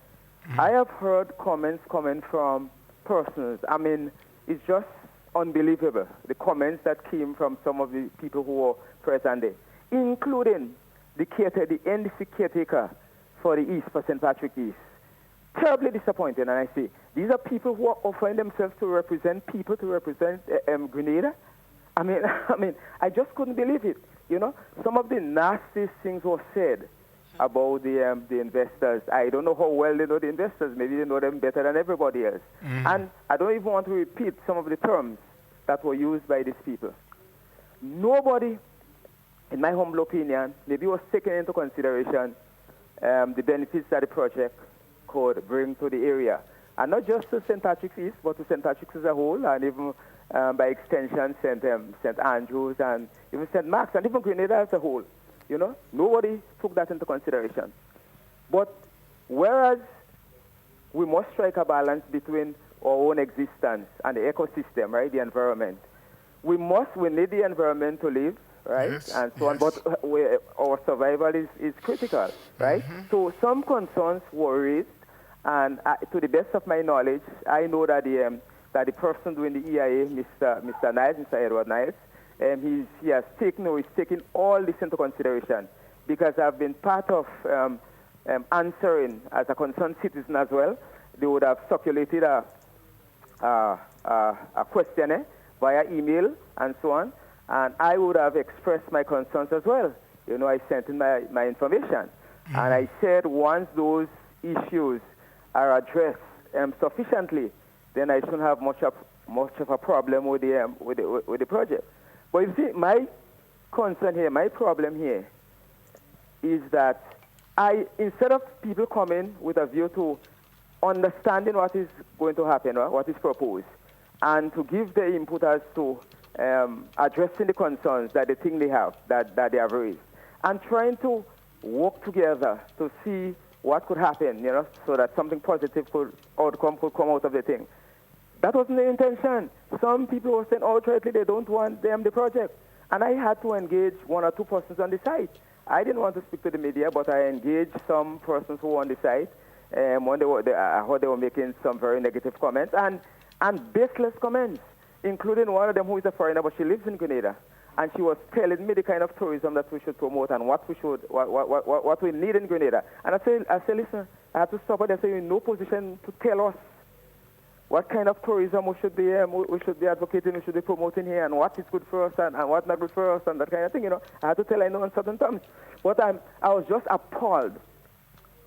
I have heard comments coming from persons. I mean, it's just unbelievable, the comments that came from some of the people who were present there, including the NDC caretaker for the East, for St. Patrick East. Terribly disappointed, and I say, these are people who are offering themselves to represent people, to represent Grenada. I mean, I just couldn't believe it. You know, some of the nastiest things were said about the investors. I don't know how well they know the investors. Maybe they know them better than everybody else. And I don't even want to repeat some of the terms that were used by these people. Nobody, in my humble opinion, maybe was taking into consideration the benefits that the project could bring to the area. And not just to St. Patrick's East, but to St. Patrick's as a whole, and even by extension, St. Andrews, and even St. Mark's, and even Grenada as a whole. You know, nobody took that into consideration. But whereas we must strike a balance between our own existence and the ecosystem, right, the environment, we need the environment to live, right, and so on, but our survival is critical, right? So some concerns were raised, and to the best of my knowledge, I know that the person doing the EIA, Mr. Niles, Mr. Edward Niles, he has taken all this into consideration, because I've been part of answering as a concerned citizen as well. They would have circulated a questionnaire via email and so on, and I would have expressed my concerns as well. You know, I sent in my information, and I said once those issues are addressed sufficiently, then I shouldn't have much of a problem with the project. But you see, my concern here, my problem here, is that instead of people coming with a view to understanding what is going to happen, or what is proposed, and to give their input as to addressing the concerns that they think they have, that they have raised, and trying to work together to see what could happen, you know, so that something positive could come out of the thing. That wasn't the intention. Some people were saying outrightly they don't want the project. And I had to engage one or two persons on the site. I didn't want to speak to the media, but I engaged some persons who were on the site. When I heard they were making some very negative comments and baseless comments, including one of them who is a foreigner, but she lives in Grenada. And she was telling me the kind of tourism that we should promote and what we need in Grenada. And I said, listen, I have to stop her. They say, you're in no position to tell us what kind of tourism we should be advocating, we should be promoting here, and what is good for us and what not good for us, and that kind of thing. You know, I had to tell her in certain terms. But I was just appalled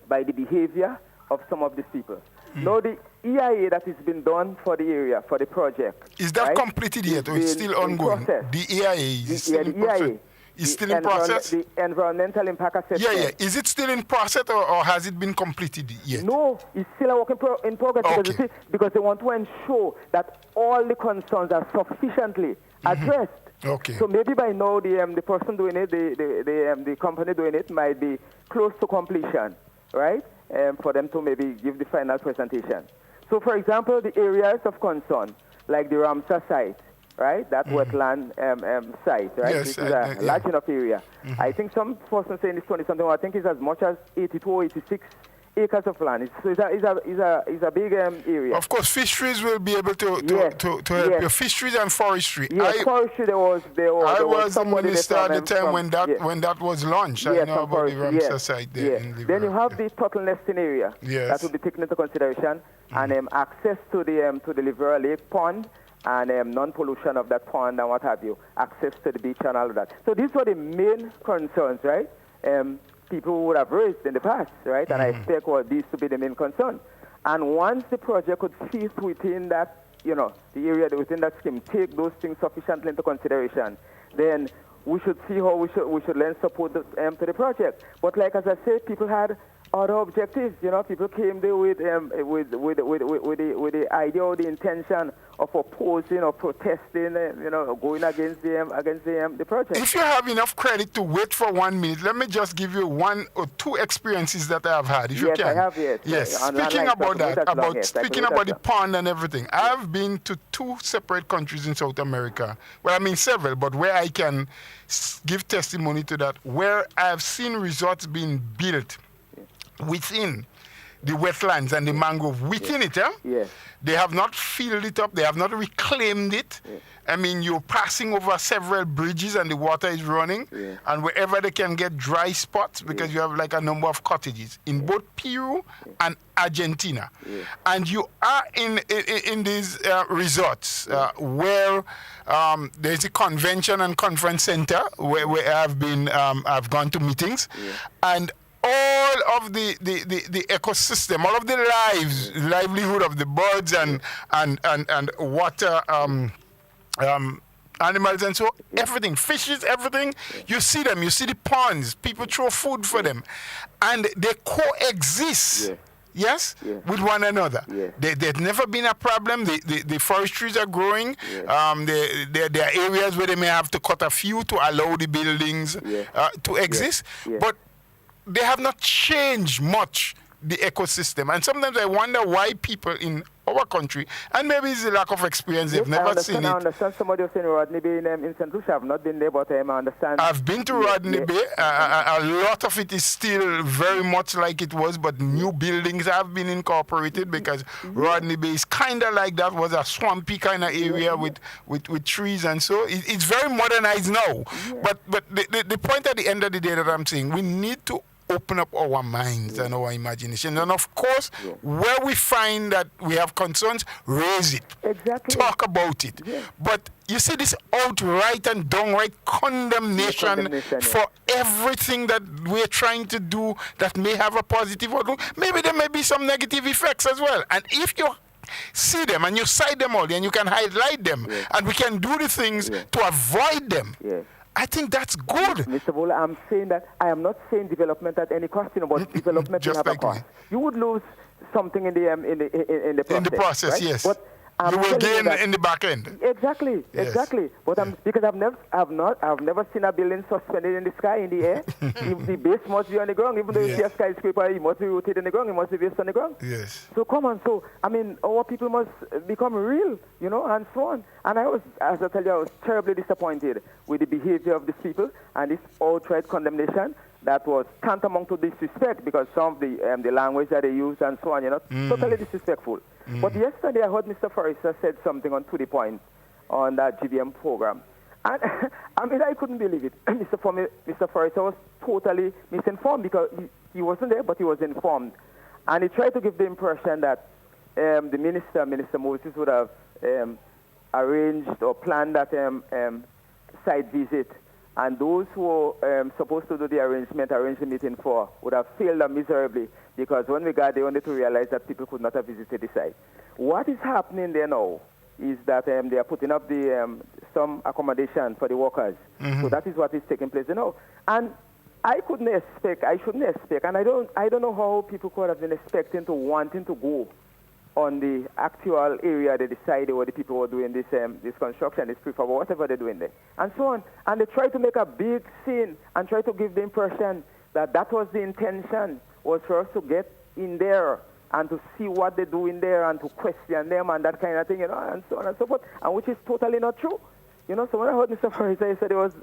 by the behavior of some of these people. Now, the EIA that has been done for the area, for the project. Is that completed yet, or it's still ongoing? The EIA is still in process? Is still in process? The environmental impact assessment. Yeah. Is it still in process, or has it been completed yet? No, it's still a work in progress because they want to ensure that all the concerns are sufficiently addressed. Okay. So maybe by now the person doing it, the company doing it might be close to completion, right? For them to maybe give the final presentation. So, for example, the areas of concern, like the Ramsar site, right? That wetland site, right? Yes, this is a large enough area. I think some person saying it's 20-something, I think it's as much as 82 or 86 acres of land. So it's a big area. Of course, fisheries will be able to help you. Fisheries and forestry. Yes, forestry, there was I was the minister at the time when that was launched. I know about the Ramsar site there in Liberia. Then you have the turtle nesting area. That will be taken into consideration. And access to the Liberia Lake Pond and non-pollution of that pond and what have you. Access to the beach and all of that. So these were the main concerns, right? People would have raised in the past, right? And I expect these to be the main concern. And once the project could fit within that, the area within that scheme, take those things sufficiently into consideration, then we should see how we should lend support to the project. But like as I said, people had other objectives. People came there with the idea or the intention of opposing or protesting, going against the project. If you have enough credit to wait for 1 minute, let me just give you one or two experiences that I have had, if you can. Yes, I have, yes. Yes, speaking about the pond and everything, I've been to two separate countries in South America. Well, I mean several, but where I can give testimony to that, where I've seen resorts being built within the wetlands and the mangrove within it. Yes. They have not filled it up. They have not reclaimed it. Yes. I mean, you're passing over several bridges and the water is running. Yes. And wherever they can get dry spots, because you have like a number of cottages in both Peru and Argentina. Yes. And you are in these resorts where there's a convention and conference center where I've gone to meetings. Yes. And all of the ecosystem, all of the livelihood of the birds and water animals and so everything, fishes, everything, you see them, you see the ponds, people throw food for them, and they coexist. Yes, with one another. There's never been a problem. The forestries are growing. There are areas where they may have to cut a few to allow the buildings to exist, but they have not changed much the ecosystem. And sometimes I wonder why people in our country, and maybe it's a lack of experience, they've never seen it. I understand somebody was saying Rodney Bay in St. Lucia. I've not been there, but I understand. I've been to Rodney Bay. A lot of it is still very much like it was, but new buildings have been incorporated because Rodney Bay is kind of like that, was a swampy kind of area with trees, and so it's very modernized now. But the point at the end of the day that I'm saying, we need to open up our minds and our imagination. And of course, where we find that we have concerns, raise it. Exactly. Talk about it. But you see this outright and downright condemnation for everything that we're trying to do that may have a positive outlook. Maybe there may be some negative effects as well. And if you see them and you cite them all and you can highlight them and we can do the things to avoid them, I think that's good. Mr. Bola, I'm saying that I am not saying development at any cost, but development will have a cost. You would lose something in the process. In the process, right? yes. But you will gain in the back end. Exactly, exactly. But because I've never seen a building suspended in the sky, in the air. The base must be on the ground. Even though you see a skyscraper, it must be rotated on the ground. It must be based on the ground. Yes. So come on. So I mean, our people must become real, and so on. And I was, as I tell you, I was terribly disappointed with the behavior of these people and this outright condemnation. that was tantamount to disrespect because some of the language that they used and so on, totally disrespectful. But yesterday I heard Mr. Forrester said something on To The Point on that GBM program. And I mean, I couldn't believe it. Mr. Forrester was totally misinformed because he wasn't there, but he was informed. And he tried to give the impression that the Minister Moses, would have arranged or planned that site visit. And those who were supposed to do the arrange the meeting for would have failed them miserably because when we got there, only to realize that people could not have visited the site. What is happening there now is that they are putting up some accommodation for the workers. So that is what is taking place now. And I shouldn't expect, and I don't know how people could have been expecting to wanting to go on the actual area they decided where the people were doing this construction, this prefab, or whatever they're doing there, and so on. And they try to make a big scene and try to give the impression that that was the intention, was for us to get in there and to see what they do in there and to question them and that kind of thing, and so on and so forth, and which is totally not true. So when I heard Mr. Forrester, he said it was,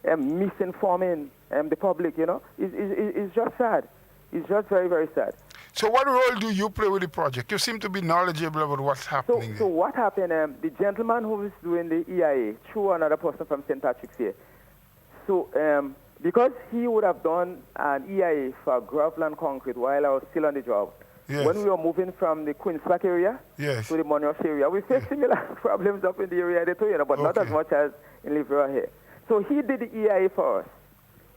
misinforming the public, it's just sad. It's just very, very sad. So what role do you play with the project? You seem to be knowledgeable about what's happening. So what happened, the gentleman who was doing the EIA, through another person from St. Patrick's here, so because he would have done an EIA for gravel and concrete while I was still on the job, when we were moving from the Queen's Park area to the Monash area, we faced similar problems up in the area there too, but not as much as in Liverpool here. So he did the EIA for us,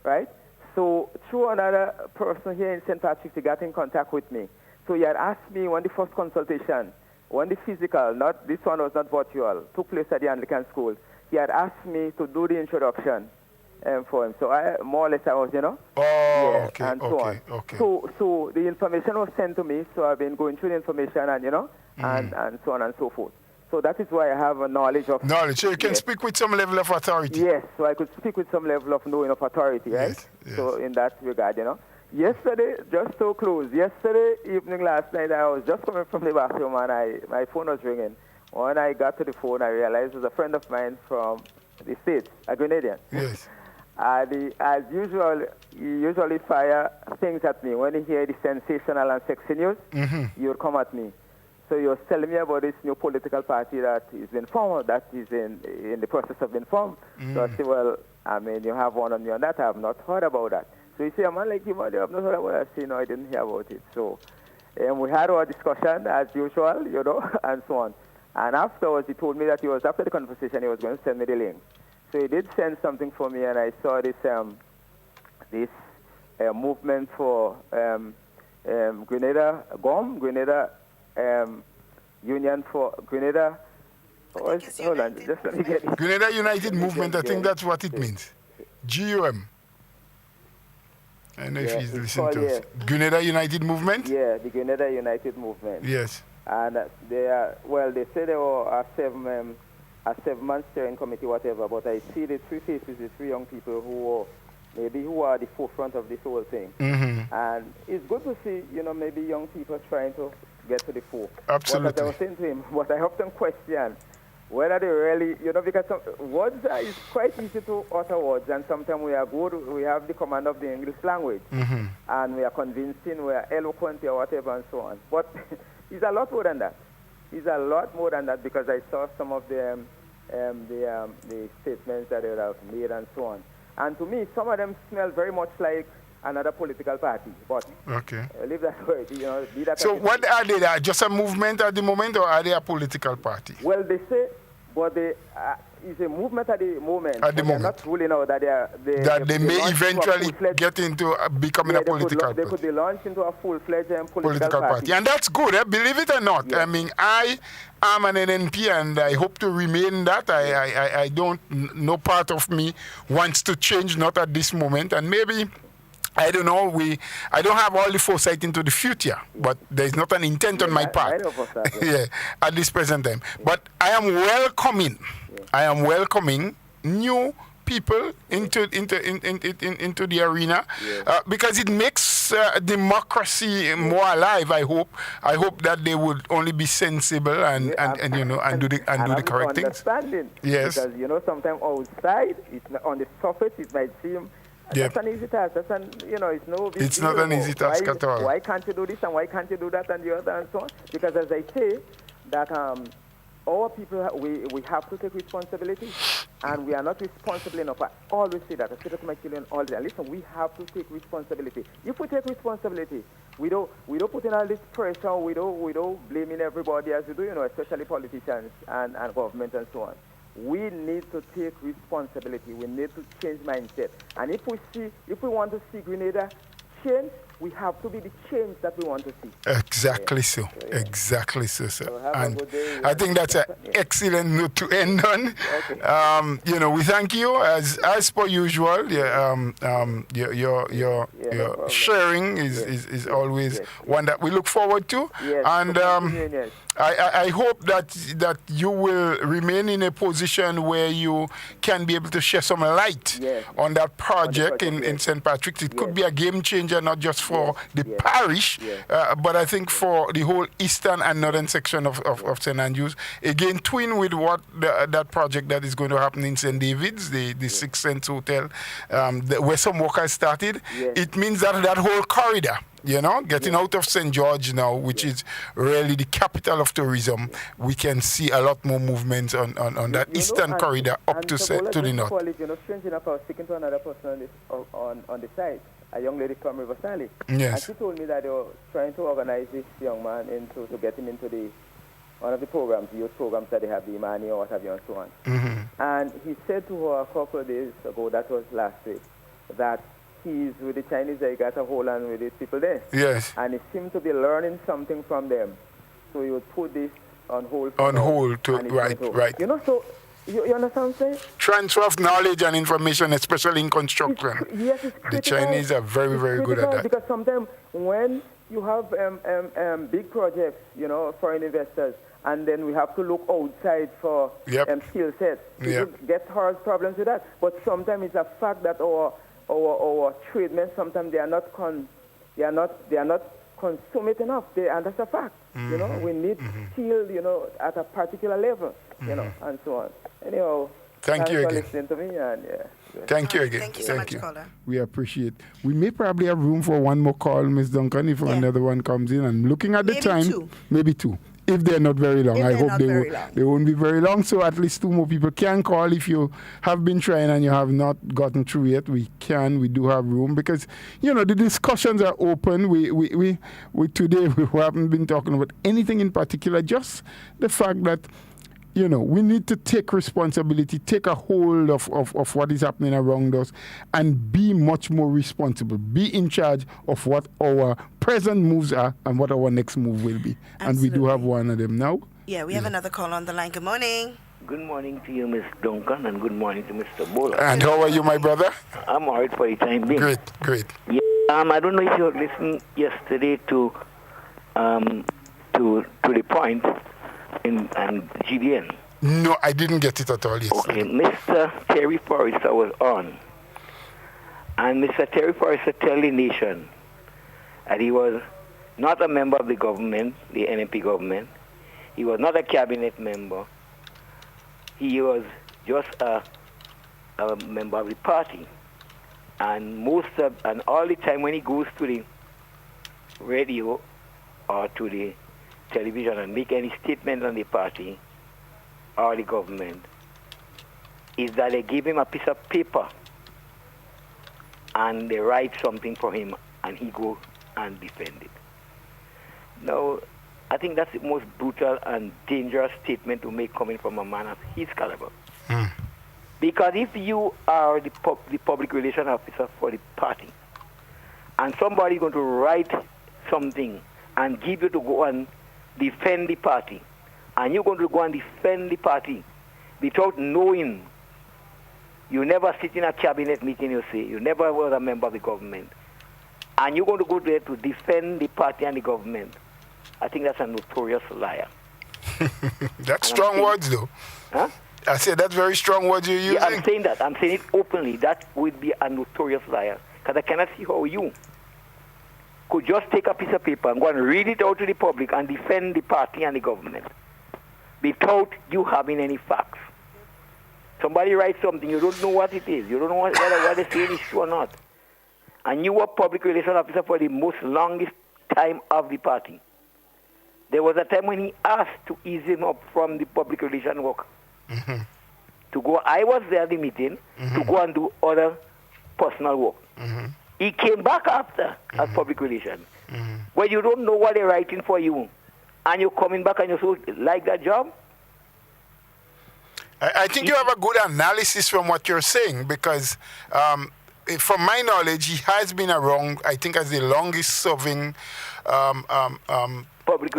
right? So through another person here in St. Patrick's, he got in contact with me. So he had asked me when the first consultation, when the physical, not this one was not virtual, took place at the Anglican school, he had asked me to do the introduction for him. So I more or less I was, and so on. Okay. So the information was sent to me. So I've been going through the information and and so on and so forth. So that is why I have a knowledge of... Knowledge. So you can speak with some level of authority. Yes, so I could speak with some level of knowing of authority, right? Yes. So in that regard, Yesterday, just so close, yesterday evening, last night, I was just coming from the bathroom and my phone was ringing. When I got to the phone, I realized it was a friend of mine from the States, a Grenadian. Yes. As usual, he usually fire things at me. When he hear the sensational and sexy news, he would come at me. So he was telling me about this new political party that is being formed, that is in the process of being formed. So I said, well, I mean, you have one on me on that. I have not heard about that. So he said, a man like you, I have not heard about it. I said, no, I didn't hear about it. So we had our discussion as usual, and so on. And afterwards, he told me that after the conversation, he was going to send me the link. So he did send something for me, and I saw this movement for Grenada Union for Grenada. Hold on, just let me get it. Grenada United Movement, I think that's what it means. GUM. I know if he's listening to us. Grenada United Movement? Yeah, the Grenada United Movement. Yes. And they say they were a seven-man steering committee, whatever, but I see the three faces, the three young people who are the forefront of this whole thing. And it's good to see, maybe young people trying to get to the fore. Absolutely. But as I was saying to him, what I often question, whether they really, because words is quite easy to utter words, and sometimes we are good, we have the command of the English language, and we are convincing, we are eloquent or whatever and so on. But it's a lot more than that. It's a lot more than that because I saw some of the statements that they have made and so on. And to me, some of them smell very much like another political party. But leave that way. Be that so what are they? Just a movement at the moment, or are they a political party? Well, they say, but it's a movement at the moment. At the moment, not ruling out that they may eventually get into becoming a political party. They could be launched into a full-fledged political party. And that's good, believe it or not. I mean, I am an NNP and I hope to remain that. I don't, no part of me wants to change, not at this moment. And maybe, I don't know, I don't have all the foresight into the future, but there's not an intent on my part at this present time. But I am welcoming new people into the arena because it makes democracy more alive. I hope that they would only be sensible and do the correct things. Yes, because sometimes outside, on the surface, it might seem That's an easy task. That's it's no big It's deal. not an easy task at all. Why can't you do this and why can't you do that and the other and so on? Because as I say, that our people, we have to take responsibility, and we are not responsible enough. I always say that. I say that to my children all the time. Listen, we have to take responsibility. If we take responsibility, we don't put in all this pressure. We don't blaming everybody as we do, especially politicians and government and so on. We need to take responsibility. We need to change mindset. And if we want to see Grenada change, we have to be the change that we want to see. Exactly so. Exactly so, sir. And I think that's an excellent note to end on. Okay. We thank you as per usual. Your sharing is always one that we look forward to. Yes. And I hope that you will remain in a position where you can be able to share some light on that project in St. Patrick's. It could be a game changer, not just for the parish, but I think for the whole eastern and northern section of St. Andrews. Again, twin with what that project that is going to happen in St. David's, the Six Sense Hotel, where some work has started. It means that whole corridor, getting out of St. George now, which is really the capital of tourism, we can see a lot more movements on that eastern corridor up to the north. Strange enough, I was speaking to another person on the site, a young lady from River Sally. Yes. And she told me that they were trying to organize this young man to get him into one of the programs, the youth programs that they have, the Imani or what have you and so on. Mm-hmm. And he said to her a couple of days ago, that was last week, that he's with the Chinese, they got a hold on with the people there. Yes. And he seemed to be learning something from them. So he would put this on hold. On hold, right. So you understand what I'm saying? Transfer of knowledge and information, especially in construction. It's critical. The Chinese are very, very good at that. Because sometimes when you have big projects, foreign investors, and then we have to look outside for skill sets. People get hard problems with that. But sometimes it's a fact that our tradesmen, sometimes they are not consume it enough. And that's a fact. Mm-hmm. We need steel, at a particular level, and so on. Anyhow, thank you for again. listening to me. And, Thank you again. Thank you so much, caller. We appreciate. We may probably have room for one more call, Ms. Duncan, if another one comes in. I'm looking at the time. Maybe two. If they're not very long. I hope they won't be very long. So at least two more people can call. If you have been trying and you have not gotten through yet, we do have room because, the discussions are open. We today we haven't been talking about anything in particular, just the fact that we need to take responsibility, take a hold of what is happening around us and be much more responsible, be in charge of what our present moves are and what our next move will be. Absolutely. And we do have one of them now. Yeah, we have another call on the line. Good morning. Good morning to you, Ms. Duncan, and good morning to Mr. Bowler. And how are you, my brother? I'm all right for the time being. Great. Yeah, I don't know if you listened yesterday to the point and GDN. No, I didn't get it at all yesterday. Okay, Mr. Terry Forrester was on. And Mr. Terry Forrester told the nation that he was not a member of the government, the NMP government. He was not a cabinet member. He was just a member of the party. And all the time when he goes to the radio or to the television and make any statement on the party or the government, is that they give him a piece of paper and they write something for him and he go and defend it. Now, I think that's the most brutal and dangerous statement to make coming from a man of his caliber. Because if you are the public relation officer for the party and somebody is going to write something and give you to go and defend the party, and you're going to go and defend the party without knowing, you never sit in a cabinet meeting, you say, you never was a member of the government, and you're going to go there to defend the party and the government, I think that's a notorious liar. That's strong words, though. Huh? I said that's very strong words you're using. Yeah, I'm saying that. I'm saying it openly. That would be a notorious liar. Because I cannot see how you could just take a piece of paper and go and read it out to the public and defend the party and the government without you having any facts. Somebody writes something, you don't know what it is. You don't know whether what they say is true or not. And you were public relations officer for the most longest time of the party. There was a time when he asked to ease him up from the public relations work. To go, I was there at the meeting, to go and do other personal work. He came back after as public relations. When you don't know what they're writing for you, and you're coming back and you so like that job? I think you have a good analysis from what you're saying, because from my knowledge, he has been around, I think, as the longest serving public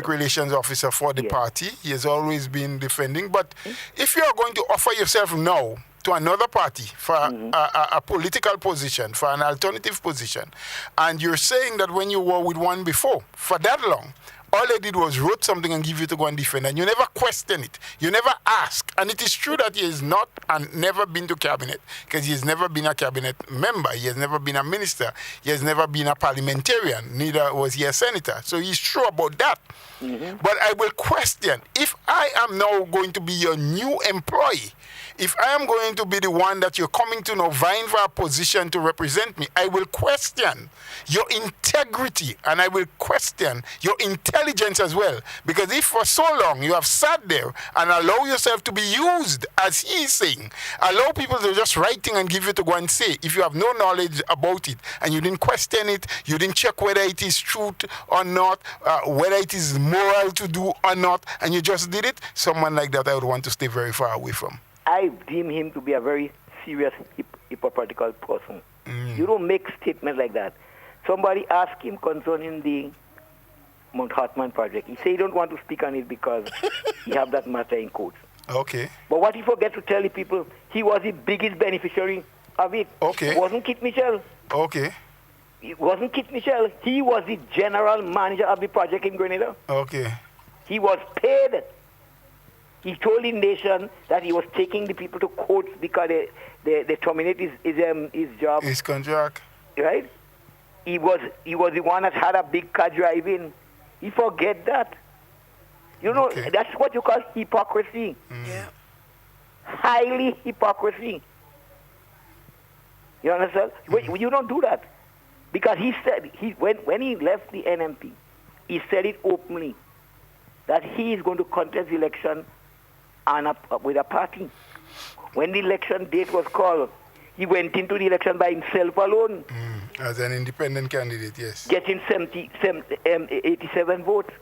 relations officer for the party. He has always been defending. But if you are going to offer yourself now to another party for a political position, for an alternative position, and you're saying that when you were with one before, for that long, all they did was wrote something and give you to go and defend, and you never question it. You never ask. And it is true that he is not and never been to cabinet, because he has never been a cabinet member. He has never been a minister. He has never been a parliamentarian. Neither was he a senator. So he's true about that. But I will question, if I am now going to be your new employee, if I am going to be the one that you're coming to now vying for a position to represent me, I will question your integrity and I will question your intelligence as well. Because if for so long you have sat there and allow yourself to be used, as he is saying, allow people to just writing and give you to go and say, if you have no knowledge about it and you didn't question it, you didn't check whether it is truth or not, whether it is moral to do or not, and you just did it, someone like that I would want to stay very far away from. I deem him to be a very serious hypocritical person. You don't make statements like that. Somebody asked him concerning the Mount Hartman project. He said he don't want to speak on it because he have that matter in court. Okay. But what he forget to tell the people, he was the biggest beneficiary of it. Okay. It wasn't Kit Mitchell. Okay. It wasn't Kit Mitchell. He was the general manager of the project in Grenada. Okay. He was paid. He told the nation that he was taking the people to court because they terminated his job. His contract. Right? He was the one that had a big car driving. He forget that. You know, that's what you call hypocrisy. Yeah. Highly hypocrisy. You understand? You don't do that. Because he said, when he left the NMP, he said it openly, that he is going to contest the election with a party. When the election date was called, he went into the election by himself alone. As an independent candidate, yes. Getting 87 votes.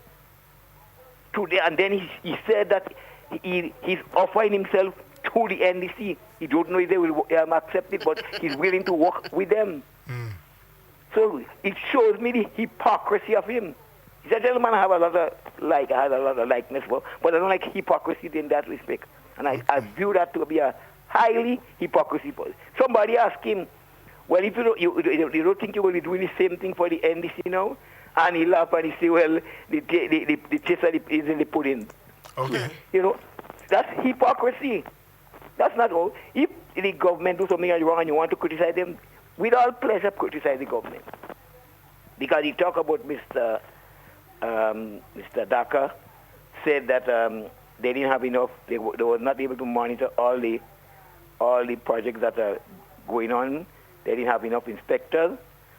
Today, and then he said that he's offering himself to the NDC. He don't know if they will accept it, but he's willing to work with them. So it shows me the hypocrisy of him. He's a gentleman I have a lot of likeness for, but I don't like hypocrisy in that respect. And I view that to be a highly hypocrisy. Somebody asked him, well, if you don't think you're going to be doing the same thing for the NDC now? And he laughed and he said, well, the taste is in the pudding. Okay. You know, that's hypocrisy. That's not all. If the government do something wrong and you want to criticize them, with all pleasure criticize the government. Because he talked about Mr. Dhaka said that they didn't have enough, they were not able to monitor all the projects that are going on. They didn't have enough inspectors.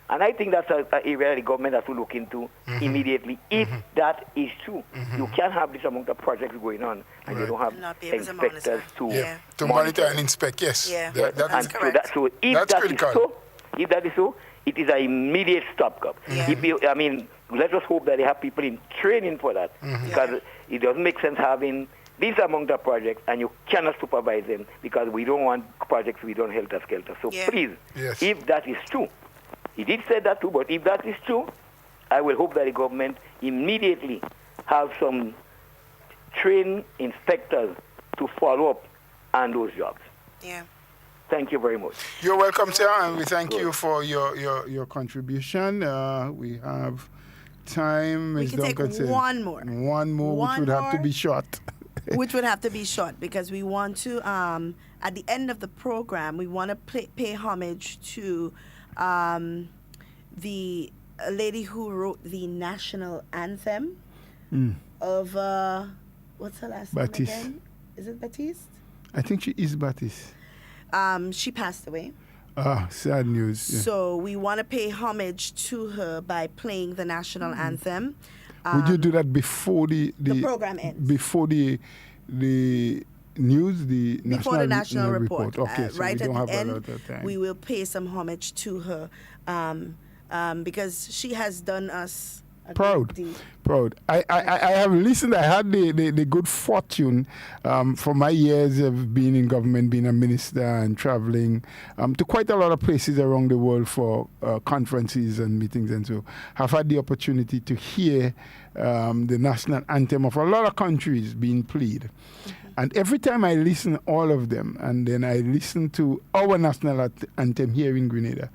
And I think that's an area the government has to look into immediately. If that is true, you can't have this amount of projects going on and you don't have inspectors to monitor and inspect, yes. Yeah. That's correct. So if that is so, it is an immediate stopgap. Let us hope that they have people in training for that, because it doesn't make sense having this amount of projects and you cannot supervise them, because we don't want projects we don't helter-skelter. So please, if that is true, he did say that too, but if that is true, I will hope that the government immediately have some trained inspectors to follow up on those jobs. Yeah. Thank you very much. You're welcome, sir, and we thank you for your contribution. We have time. We can take one more. One more, which would have to be short. Which would have to be short, because we want to, at the end of the program, we want to pay homage to the lady who wrote the national anthem of, what's her last name again? Is it Baptiste? I think she is Baptist. She passed away. Sad news. Yeah. So we want to pay homage to her by playing the national anthem. Would you do that before the program ends? Before the news, before the national report. Okay, so right we don't at the have a lot end, of time. we will pay some homage to her because she has done us a Proud. great deal. Proud. I have listened. I had the good fortune for my years of being in government, being a minister and traveling to quite a lot of places around the world for conferences and meetings, and so have had the opportunity to hear the national anthem of a lot of countries being played. And every time I listen all of them, and then I listen to our national anthem here in Grenada,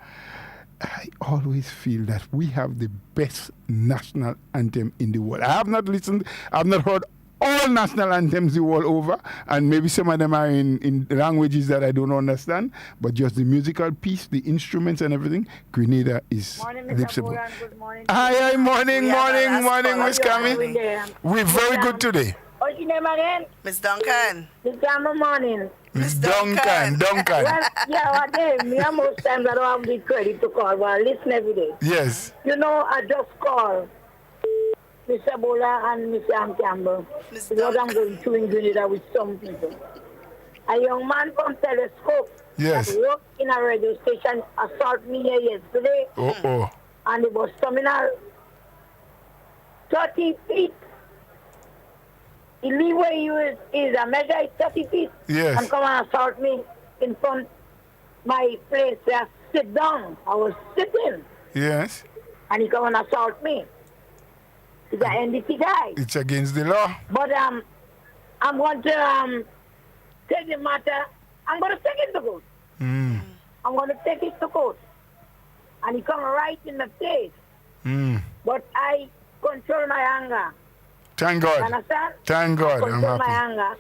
I always feel that we have the best national anthem in the world. I have not heard all national anthems the world over, and maybe some of them are in languages that I don't understand, but just the musical piece, the instruments and everything, Grenada is lips above. Good morning. Hi, morning, Miss Cami. We're very good today. What's your name again? Miss Duncan. Miss Duncan, morning. Miss Duncan. Well, yeah, what day? Me, most times I don't have the credit to call, but I listen every day. Yes. You know, I just call Mr. Bola and Mr. Ann Campbell because I'm going to Grenada with some people. A young man from Telescope yes. that worked in a radio station assaulted me here yesterday. And the bus terminal 30 feet. The leeway is a measure is 30 feet. Yes. And come and assault me in front of my place where I sit down. I was sitting. Yes. And he come and assault me. He's an NDP guy. It's against the law. But I'm going to take the matter. I'm going to take it to court. I'm going to take it to court. And he come right in the face. But I control my anger. Thank God. Understand? Thank God. I'm control happy. my anger.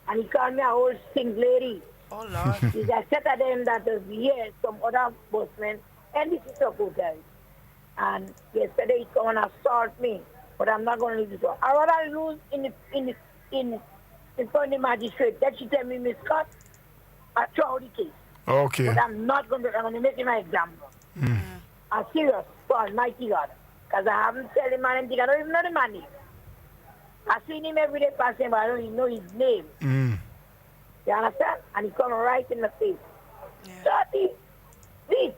And he called me a old stink lady. Oh, Lord. He said to them that there's here some other busmen and this is supporters. And yesterday he come and assault me. But I'm not going to lose this one. I rather lose in front of the magistrate. That she tell me, Miss Scott, I throw the case. Okay. But I'm going to make him an example. I'm serious for Almighty God. Because I haven't told the man anything. I don't even know the man name. I seen him every day passing, but I don't even know his name. You understand? And he come right in the face. 30 feet.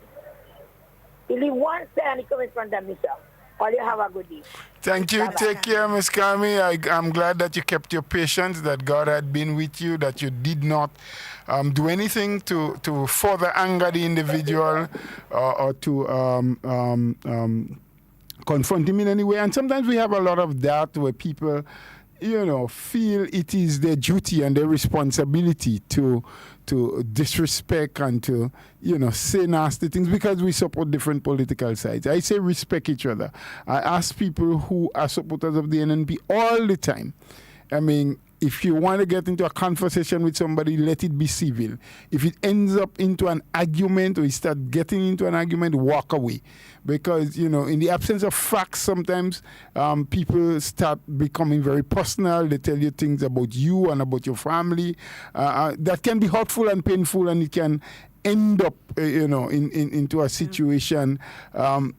He leave one side and he come in front of me, sir. Or you have a good day. Thank you. Bye-bye. Take care, Miss Kami. I'm glad that you kept your patience, that God had been with you, that you did not do anything to further anger the individual or to confront him in any way. And sometimes we have a lot of that where people, feel it is their duty and their responsibility to disrespect and to, say nasty things because we support different political sides. I say respect each other. I ask people who are supporters of the NNP all the time. I mean, if you want to get into a conversation with somebody, let it be civil. If it ends up into an argument or you start getting into an argument, walk away. Because, in the absence of facts, sometimes people start becoming very personal. They tell you things about you and about your family that can be hurtful and painful, and it can end up, into a situation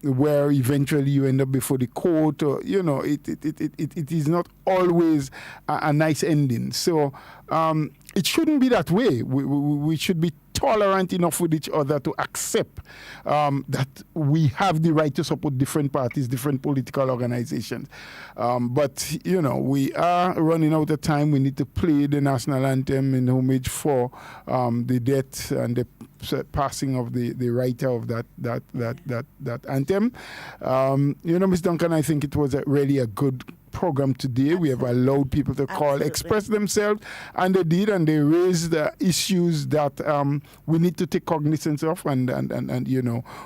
where eventually you end up before the court, or it is not always a nice ending. So it shouldn't be that way. We should be tolerant enough with each other to accept that we have the right to support different parties, different political organizations. But, we are running out of time. We need to play the national anthem in homage for the death and the passing of the writer of that anthem. Ms. Duncan, I think it was really a good program today. We have allowed people to call, express themselves, and they did, and they raised issues that we need to take cognizance of. And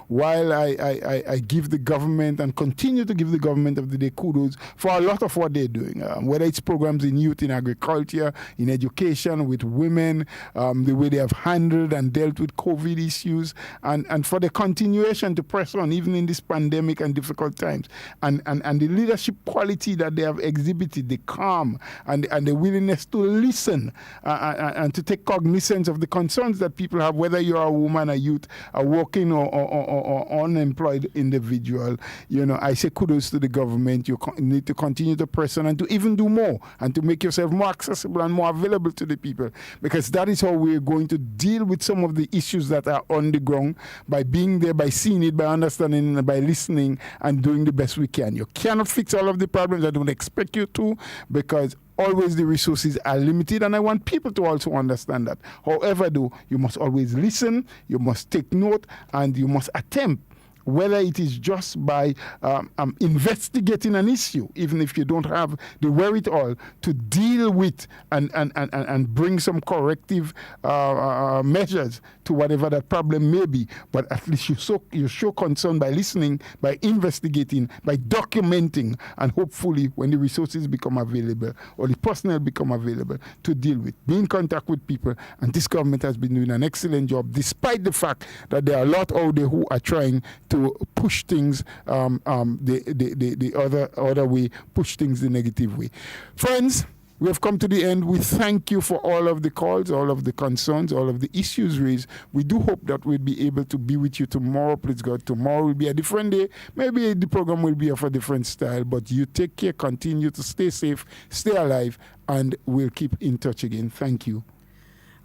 while I give the government and continue to give the government of the day kudos for a lot of what they're doing, whether it's programs in youth, in agriculture, in education, with women, the way they have handled and dealt with COVID issues, and for the continuation to press on even in this pandemic and difficult times, and the leadership quality that they have exhibited, the calm and the willingness to listen and to take cognizance of the concerns that people have, whether you're a woman, a youth, a working or unemployed individual. You know, I say kudos to the government. You need to continue to press on and to even do more and to make yourself more accessible and more available to the people, because that is how we're going to deal with some of the issues that are on the ground, by being there, by seeing it, by understanding, by listening and doing the best we can. You cannot fix all of the problems. I don't expect you to, because always the resources are limited, and I want people to also understand that. However, though, you must always listen, you must take note, and you must attempt, whether it is just by investigating an issue, even if you don't have the wherewithal to deal with and bring some corrective measures to whatever that problem may be. But at least you show concern by listening, by investigating, by documenting, and hopefully when the resources become available or the personnel become available, to deal with. Be in contact with people, and this government has been doing an excellent job, despite the fact that there are a lot out there who are trying to push things the other way, push things the negative way. Friends, we have come to the end. We thank you for all of the calls, all of the concerns, all of the issues raised. We do hope that we'll be able to be with you tomorrow. Please God, tomorrow will be a different day. Maybe the program will be of a different style, but you take care, continue to stay safe, stay alive, and we'll keep in touch again. Thank you.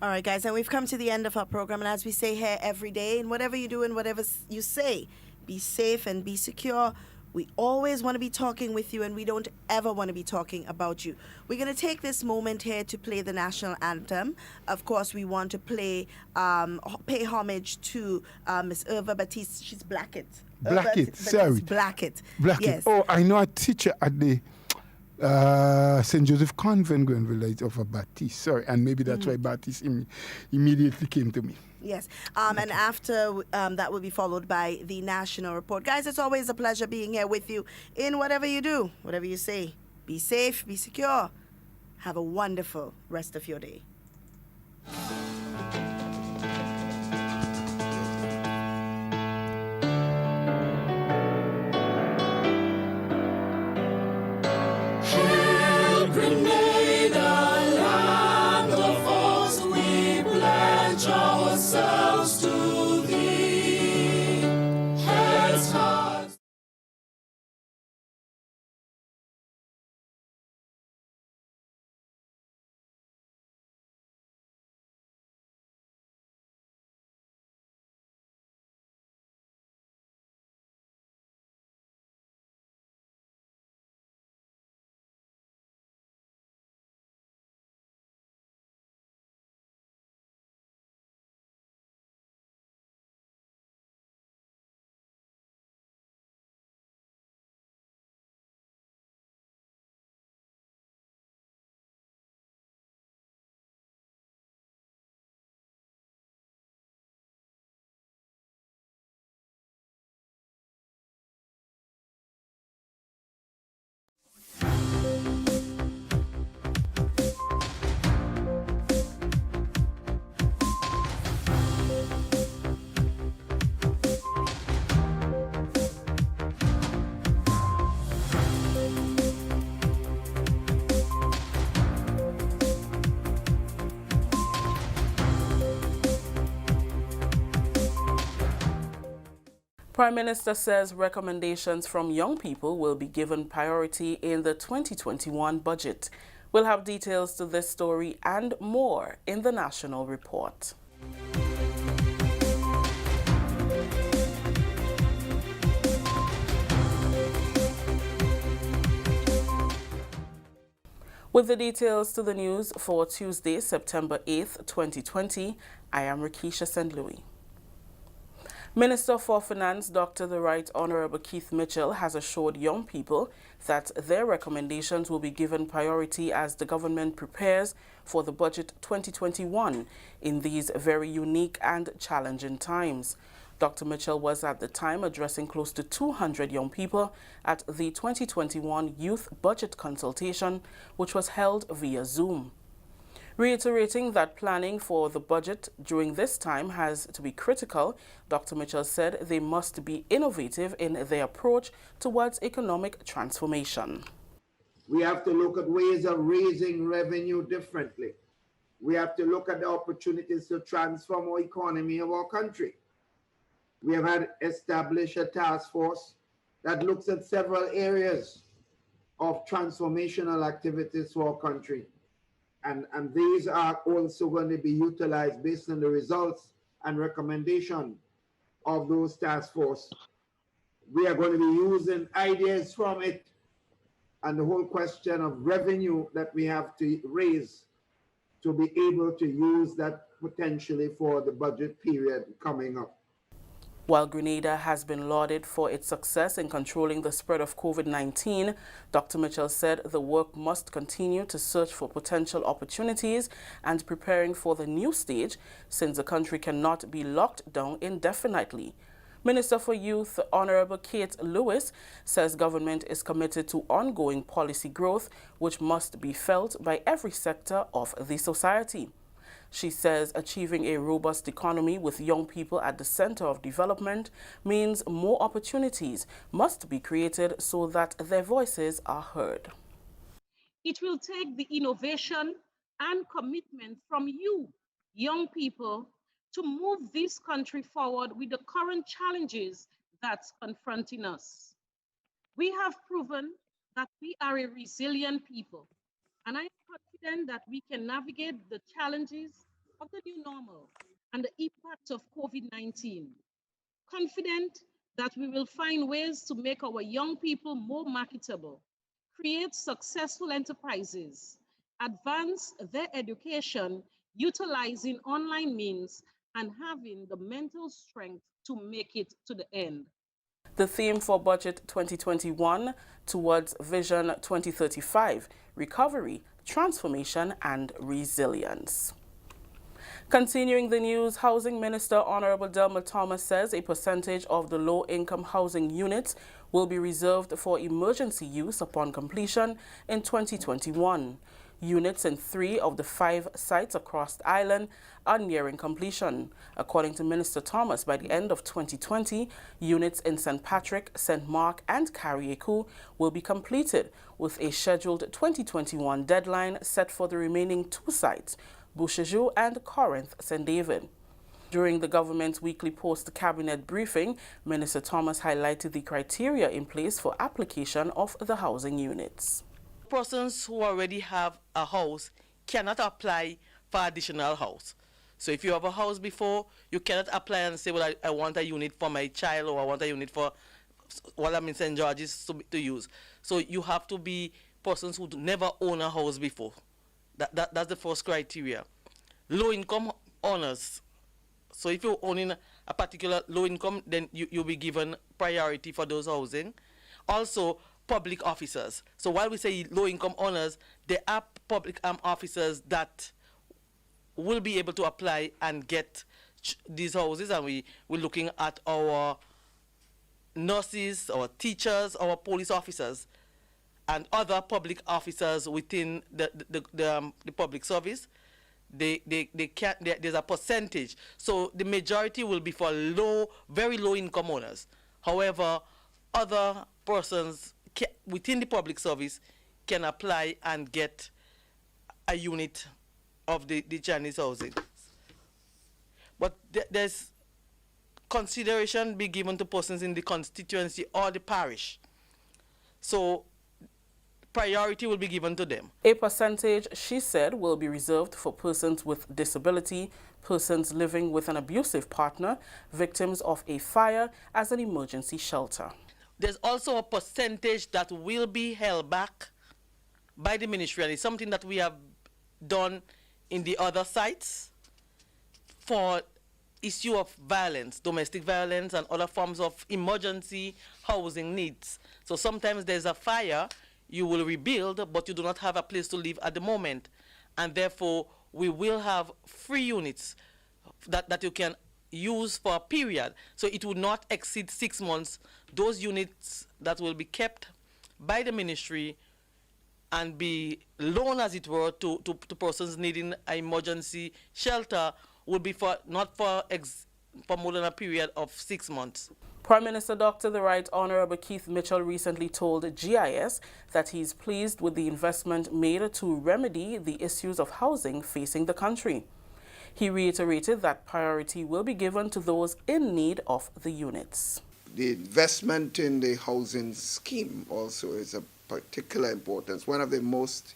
All right, guys, and we've come to the end of our program. And as we say here every day, in whatever you do and whatever you say, be safe and be secure. We always want to be talking with you, and we don't ever want to be talking about you. We're going to take this moment here to play the national anthem. Of course, we want to pay homage to Miss WeiVybz. She's Blackett. Sorry. Blackett. Yes. Oh, I know a teacher at the St. Joseph Convent, Grenville, of a Baptist. Sorry, and maybe that's why Baptist immediately came to me. Yes. And after that will be followed by the national report. Guys, it's always a pleasure being here with you in whatever you do, whatever you say. Be safe, be secure. Have a wonderful rest of your day. Grenada, land of us, we pledge ourselves to thee. Heads high. Prime Minister says recommendations from young people will be given priority in the 2021 budget. We'll have details to this story and more in the national report. With the details to the news for Tuesday, September 8th, 2020, I am Rikisha St. Louis. Minister for Finance, Dr. the Right Honorable Keith Mitchell, has assured young people that their recommendations will be given priority as the government prepares for the budget 2021 in these very unique and challenging times. Dr. Mitchell was at the time addressing close to 200 young people at the 2021 Youth Budget Consultation, which was held via Zoom. Reiterating that planning for the budget during this time has to be critical, Dr. Mitchell said they must be innovative in their approach towards economic transformation. We have to look at ways of raising revenue differently. We have to look at the opportunities to transform our economy of our country. We have had established a task force that looks at several areas of transformational activities for our country. And these are also going to be utilized based on the results and recommendation of those task force. We are going to be using ideas from it and the whole question of revenue that we have to raise to be able to use that potentially for the budget period coming up. While Grenada has been lauded for its success in controlling the spread of COVID-19, Dr. Mitchell said the work must continue to search for potential opportunities and preparing for the new stage, since the country cannot be locked down indefinitely. Minister for Youth, Honorable Kate Lewis, says government is committed to ongoing policy growth, which must be felt by every sector of the society. She says achieving a robust economy with young people at the center of development means more opportunities must be created so that their voices are heard. It will take the innovation and commitment from you, young people, to move this country forward with the current challenges that's confronting us. We have proven that we are a resilient people, and I am confident that we can navigate the challenges of the new normal and the impact of COVID-19. Confident that we will find ways to make our young people more marketable, create successful enterprises, advance their education utilizing online means, and having the mental strength to make it to the end. The theme for Budget 2021 towards Vision 2035, recovery, transformation and resilience. Continuing the news, Housing Minister Honorable Delma Thomas says a percentage of the low-income housing units will be reserved for emergency use upon completion in 2021. Units in 3 of the 5 sites across the island are nearing completion. According to Minister Thomas, by the end of 2020, units in St. Patrick, St. Mark and Carriacou will be completed, with a scheduled 2021 deadline set for the remaining 2 sites, Bouchejou and Corinth St. David. During the government's weekly post-cabinet briefing, Minister Thomas highlighted the criteria in place for application of the housing units. Persons who already have a house cannot apply for additional house. So if you have a house before, you cannot apply and say, well, I want a unit for my child, or I want a unit for what I'm in St. George's to use. So you have to be persons who never own a house before. That's the first criteria. Low-income owners. So if you're owning a particular low income, then you'll be given priority for those housing. Also, public officers. So while we say low-income owners, there are public officers that will be able to apply and get these houses, and we're looking at our nurses, our teachers, our police officers, and other public officers within the public service. There's a percentage. So the majority will be for very low income owners. However, other persons within the public service can apply and get a unit of the Chinese housing. But there's consideration be given to persons in the constituency or the parish. So priority will be given to them. A percentage, she said, will be reserved for persons with disability, persons living with an abusive partner, victims of a fire as an emergency shelter. There's also a percentage that will be held back by the ministry, and it's something that we have done in the other sites for issue of violence, domestic violence and other forms of emergency housing needs. So sometimes there's a fire, you will rebuild, but you do not have a place to live at the moment. And therefore, we will have free units that you can use for a period. So it will not exceed 6 months. Those units that will be kept by the ministry and be loaned, as it were, to persons needing an emergency shelter will be for not for for more than a period of 6 months. Prime Minister Dr. The Right Honorable Keith Mitchell recently told GIS that he's pleased with the investment made to remedy the issues of housing facing the country. He reiterated that priority will be given to those in need of the units. The investment in the housing scheme also is of particular importance. One of the most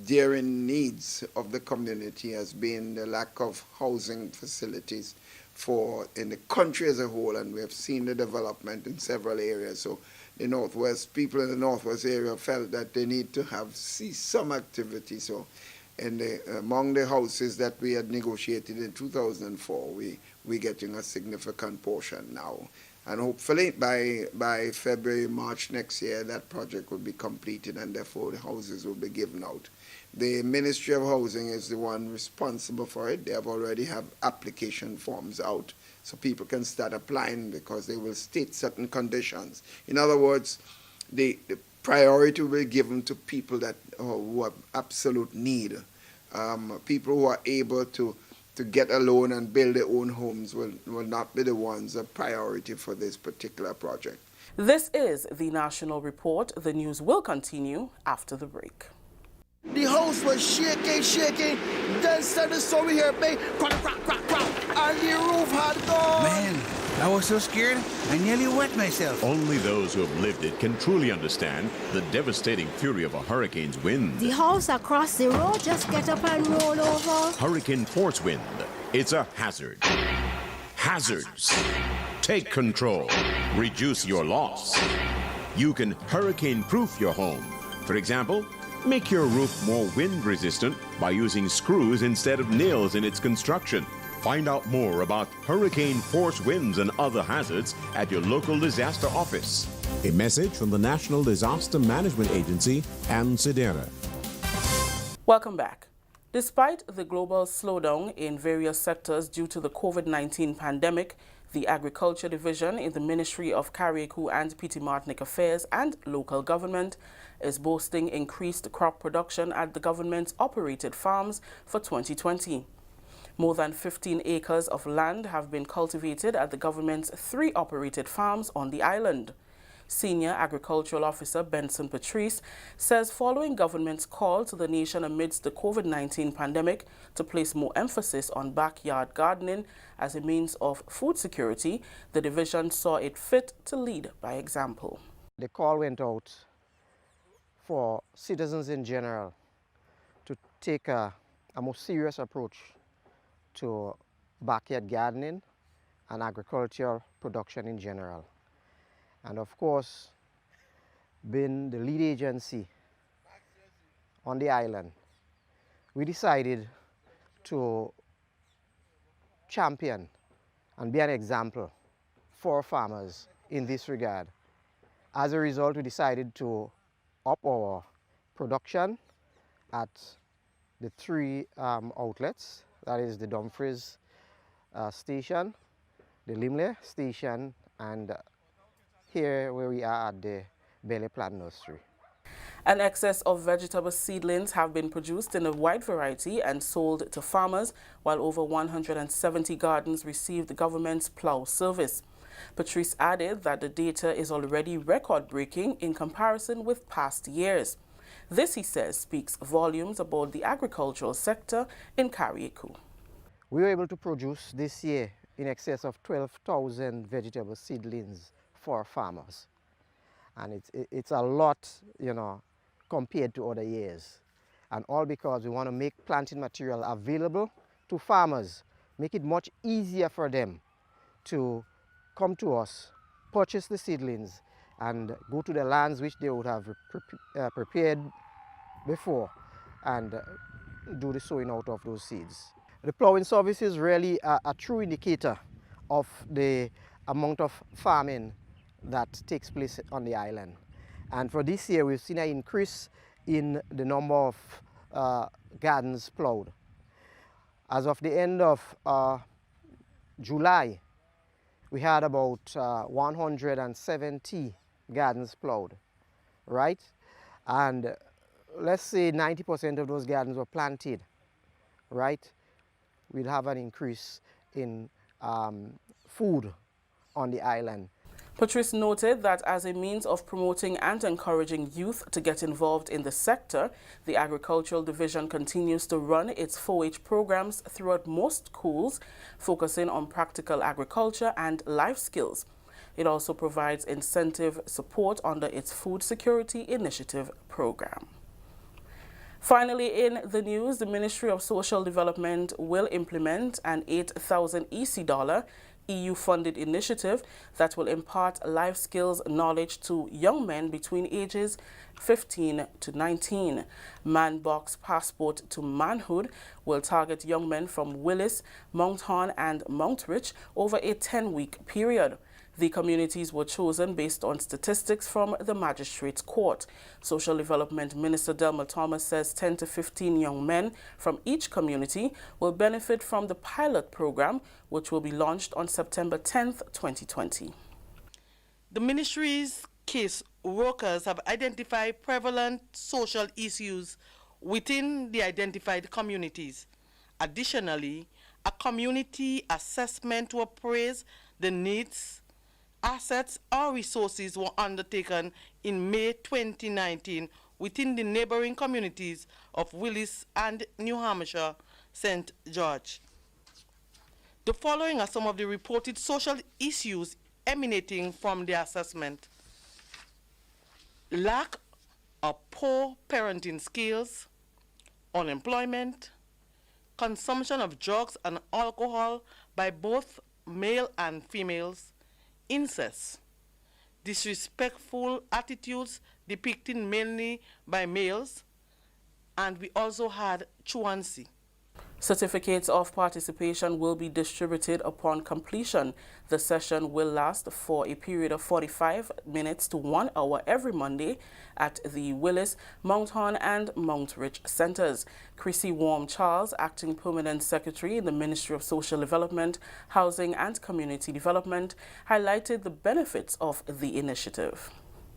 daring needs of the community has been the lack of housing facilities in the country as a whole, and we have seen the development in several areas. So the Northwest, people in the Northwest area felt that they need to see some activity. So among the houses that we had negotiated in 2004, we're getting a significant portion now. And hopefully by February, March next year, that project will be completed and therefore the houses will be given out. The Ministry of Housing is the one responsible for it. They have already have application forms out so people can start applying because they will state certain conditions. In other words, the priority will be given to people who have absolute need. People who are able to get a loan and build their own homes will not be the ones a priority for this particular project. This is the National Report. The news will continue after the break. The house was shaking. Then started so we hear bang, crack, and the roof had gone. Man, I was so scared, I nearly wet myself. Only those who have lived it can truly understand the devastating fury of a hurricane's wind. The house across the road just get up and roll over. Hurricane force wind. It's a hazard. Hazards. Take control. Reduce your loss. You can hurricane-proof your home. For example, make your roof more wind-resistant by using screws instead of nails in its construction. Find out more about hurricane force winds and other hazards at your local disaster office. A message from the National Disaster Management Agency and SEDERA. Welcome back. Despite the global slowdown in various sectors due to the COVID-19 pandemic, the Agriculture Division in the Ministry of Carriacou and Petite Martinique Affairs and Local Government is boasting increased crop production at the government's operated farms for 2020. More than 15 acres of land have been cultivated at the government's 3 operated farms on the island. Senior Agricultural Officer Benson Patrice says following government's call to the nation amidst the COVID-19 pandemic to place more emphasis on backyard gardening as a means of food security, the division saw it fit to lead by example. The call went out for citizens in general to take a more serious approach to backyard gardening and agricultural production in general. And of course, being the lead agency on the island, we decided to champion and be an example for farmers in this regard. As a result, we decided to up our production at the 3 outlets, that is the Dumfries station, the Limley station, and here where we are at the Belly Plant Nursery. An excess of vegetable seedlings have been produced in a wide variety and sold to farmers, while over 170 gardens received the government's plough service. Patrice added that the data is already record-breaking in comparison with past years. This, he says, speaks volumes about the agricultural sector in Carriacou. We were able to produce this year in excess of 12,000 vegetable seedlings for farmers. And it's a lot, compared to other years. And all because we want to make planting material available to farmers, make it much easier for them to come to us, purchase the seedlings, and go to the lands which they would have prepared before and do the sowing out of those seeds. The ploughing service is really a true indicator of the amount of farming that takes place on the island. And for this year, we've seen an increase in the number of gardens ploughed. As of the end of July, we had about 170 gardens ploughed, right? And let's say 90% of those gardens were planted, right? We'll have an increase in food on the island. Patrice noted that as a means of promoting and encouraging youth to get involved in the sector, the Agricultural Division continues to run its 4-H programs throughout most schools, focusing on practical agriculture and life skills. It also provides incentive support under its Food Security Initiative program. Finally, in the news, the Ministry of Social Development will implement an 8,000 EC EU-funded initiative that will impart life skills knowledge to young men between ages 15 to 19. Man Box Passport to Manhood will target young men from Willis, Mount Horn and Mount Rich over a 10-week period. The communities were chosen based on statistics from the Magistrates Court. Social Development Minister Delma Thomas says 10 to 15 young men from each community will benefit from the pilot program, which will be launched on September 10th, 2020. The ministry's case workers have identified prevalent social issues within the identified communities. Additionally, a community assessment to appraise the needs, assets or resources were undertaken in May 2019 within the neighboring communities of Willis and New Hampshire, St. George. The following are some of the reported social issues emanating from the assessment: lack of poor parenting skills, unemployment, consumption of drugs and alcohol by both male and females, incest, disrespectful attitudes depicted mainly by males, and we also had truancy. Certificates of participation will be distributed upon completion. The session will last for a period of 45 minutes to 1 hour every Monday at the Willis, Mount Horn and Mount Rich centers. Chrissy Warm Charles, Acting Permanent Secretary in the Ministry of Social Development, Housing and Community Development, highlighted the benefits of the initiative.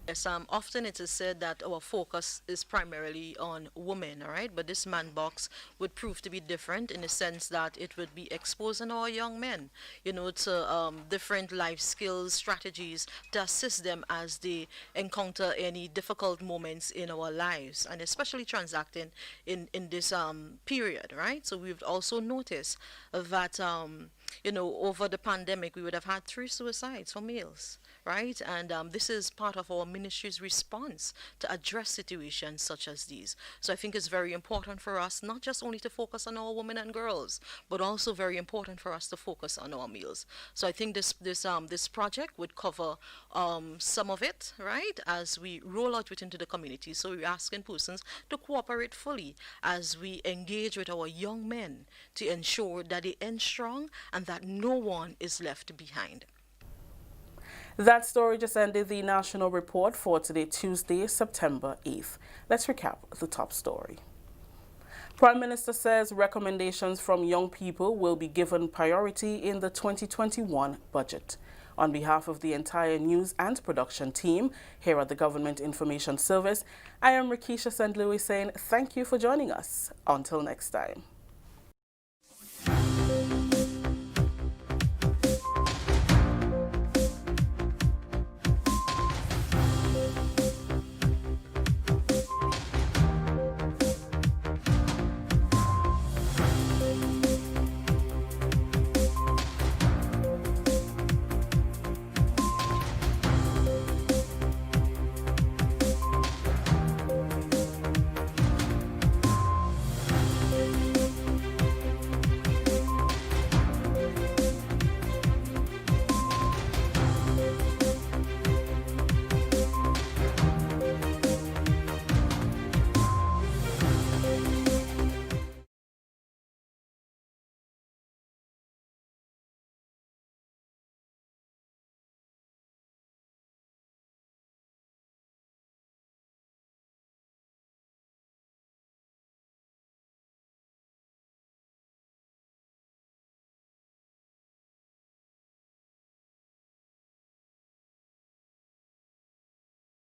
Yes, often it is said that our focus is primarily on women, all right? But this man box would prove to be different in the sense that it would be exposing our young men, you know, to different life skills, strategies to assist them as they encounter any difficult moments in our lives, and especially transacting in this period, right? So we've also noticed that, you know, over the pandemic, we would have had 3 suicides for males, right? And this is part of our ministry's response to address situations such as these. So I think it's very important for us not just only to focus on our women and girls, but also very important for us to focus on our males. So I think this project would cover some of it, right, as we roll out it into the community. So we're asking persons to cooperate fully as we engage with our young men to ensure that they end strong and that no one is left behind. That story just ended the national report for today, Tuesday, September 8th. Let's recap the top story. Prime Minister says recommendations from young people will be given priority in the 2021 budget. On behalf of the entire news and production team here at the Government Information Service, I am Rakisha St. Louis saying thank you for joining us. Until next time.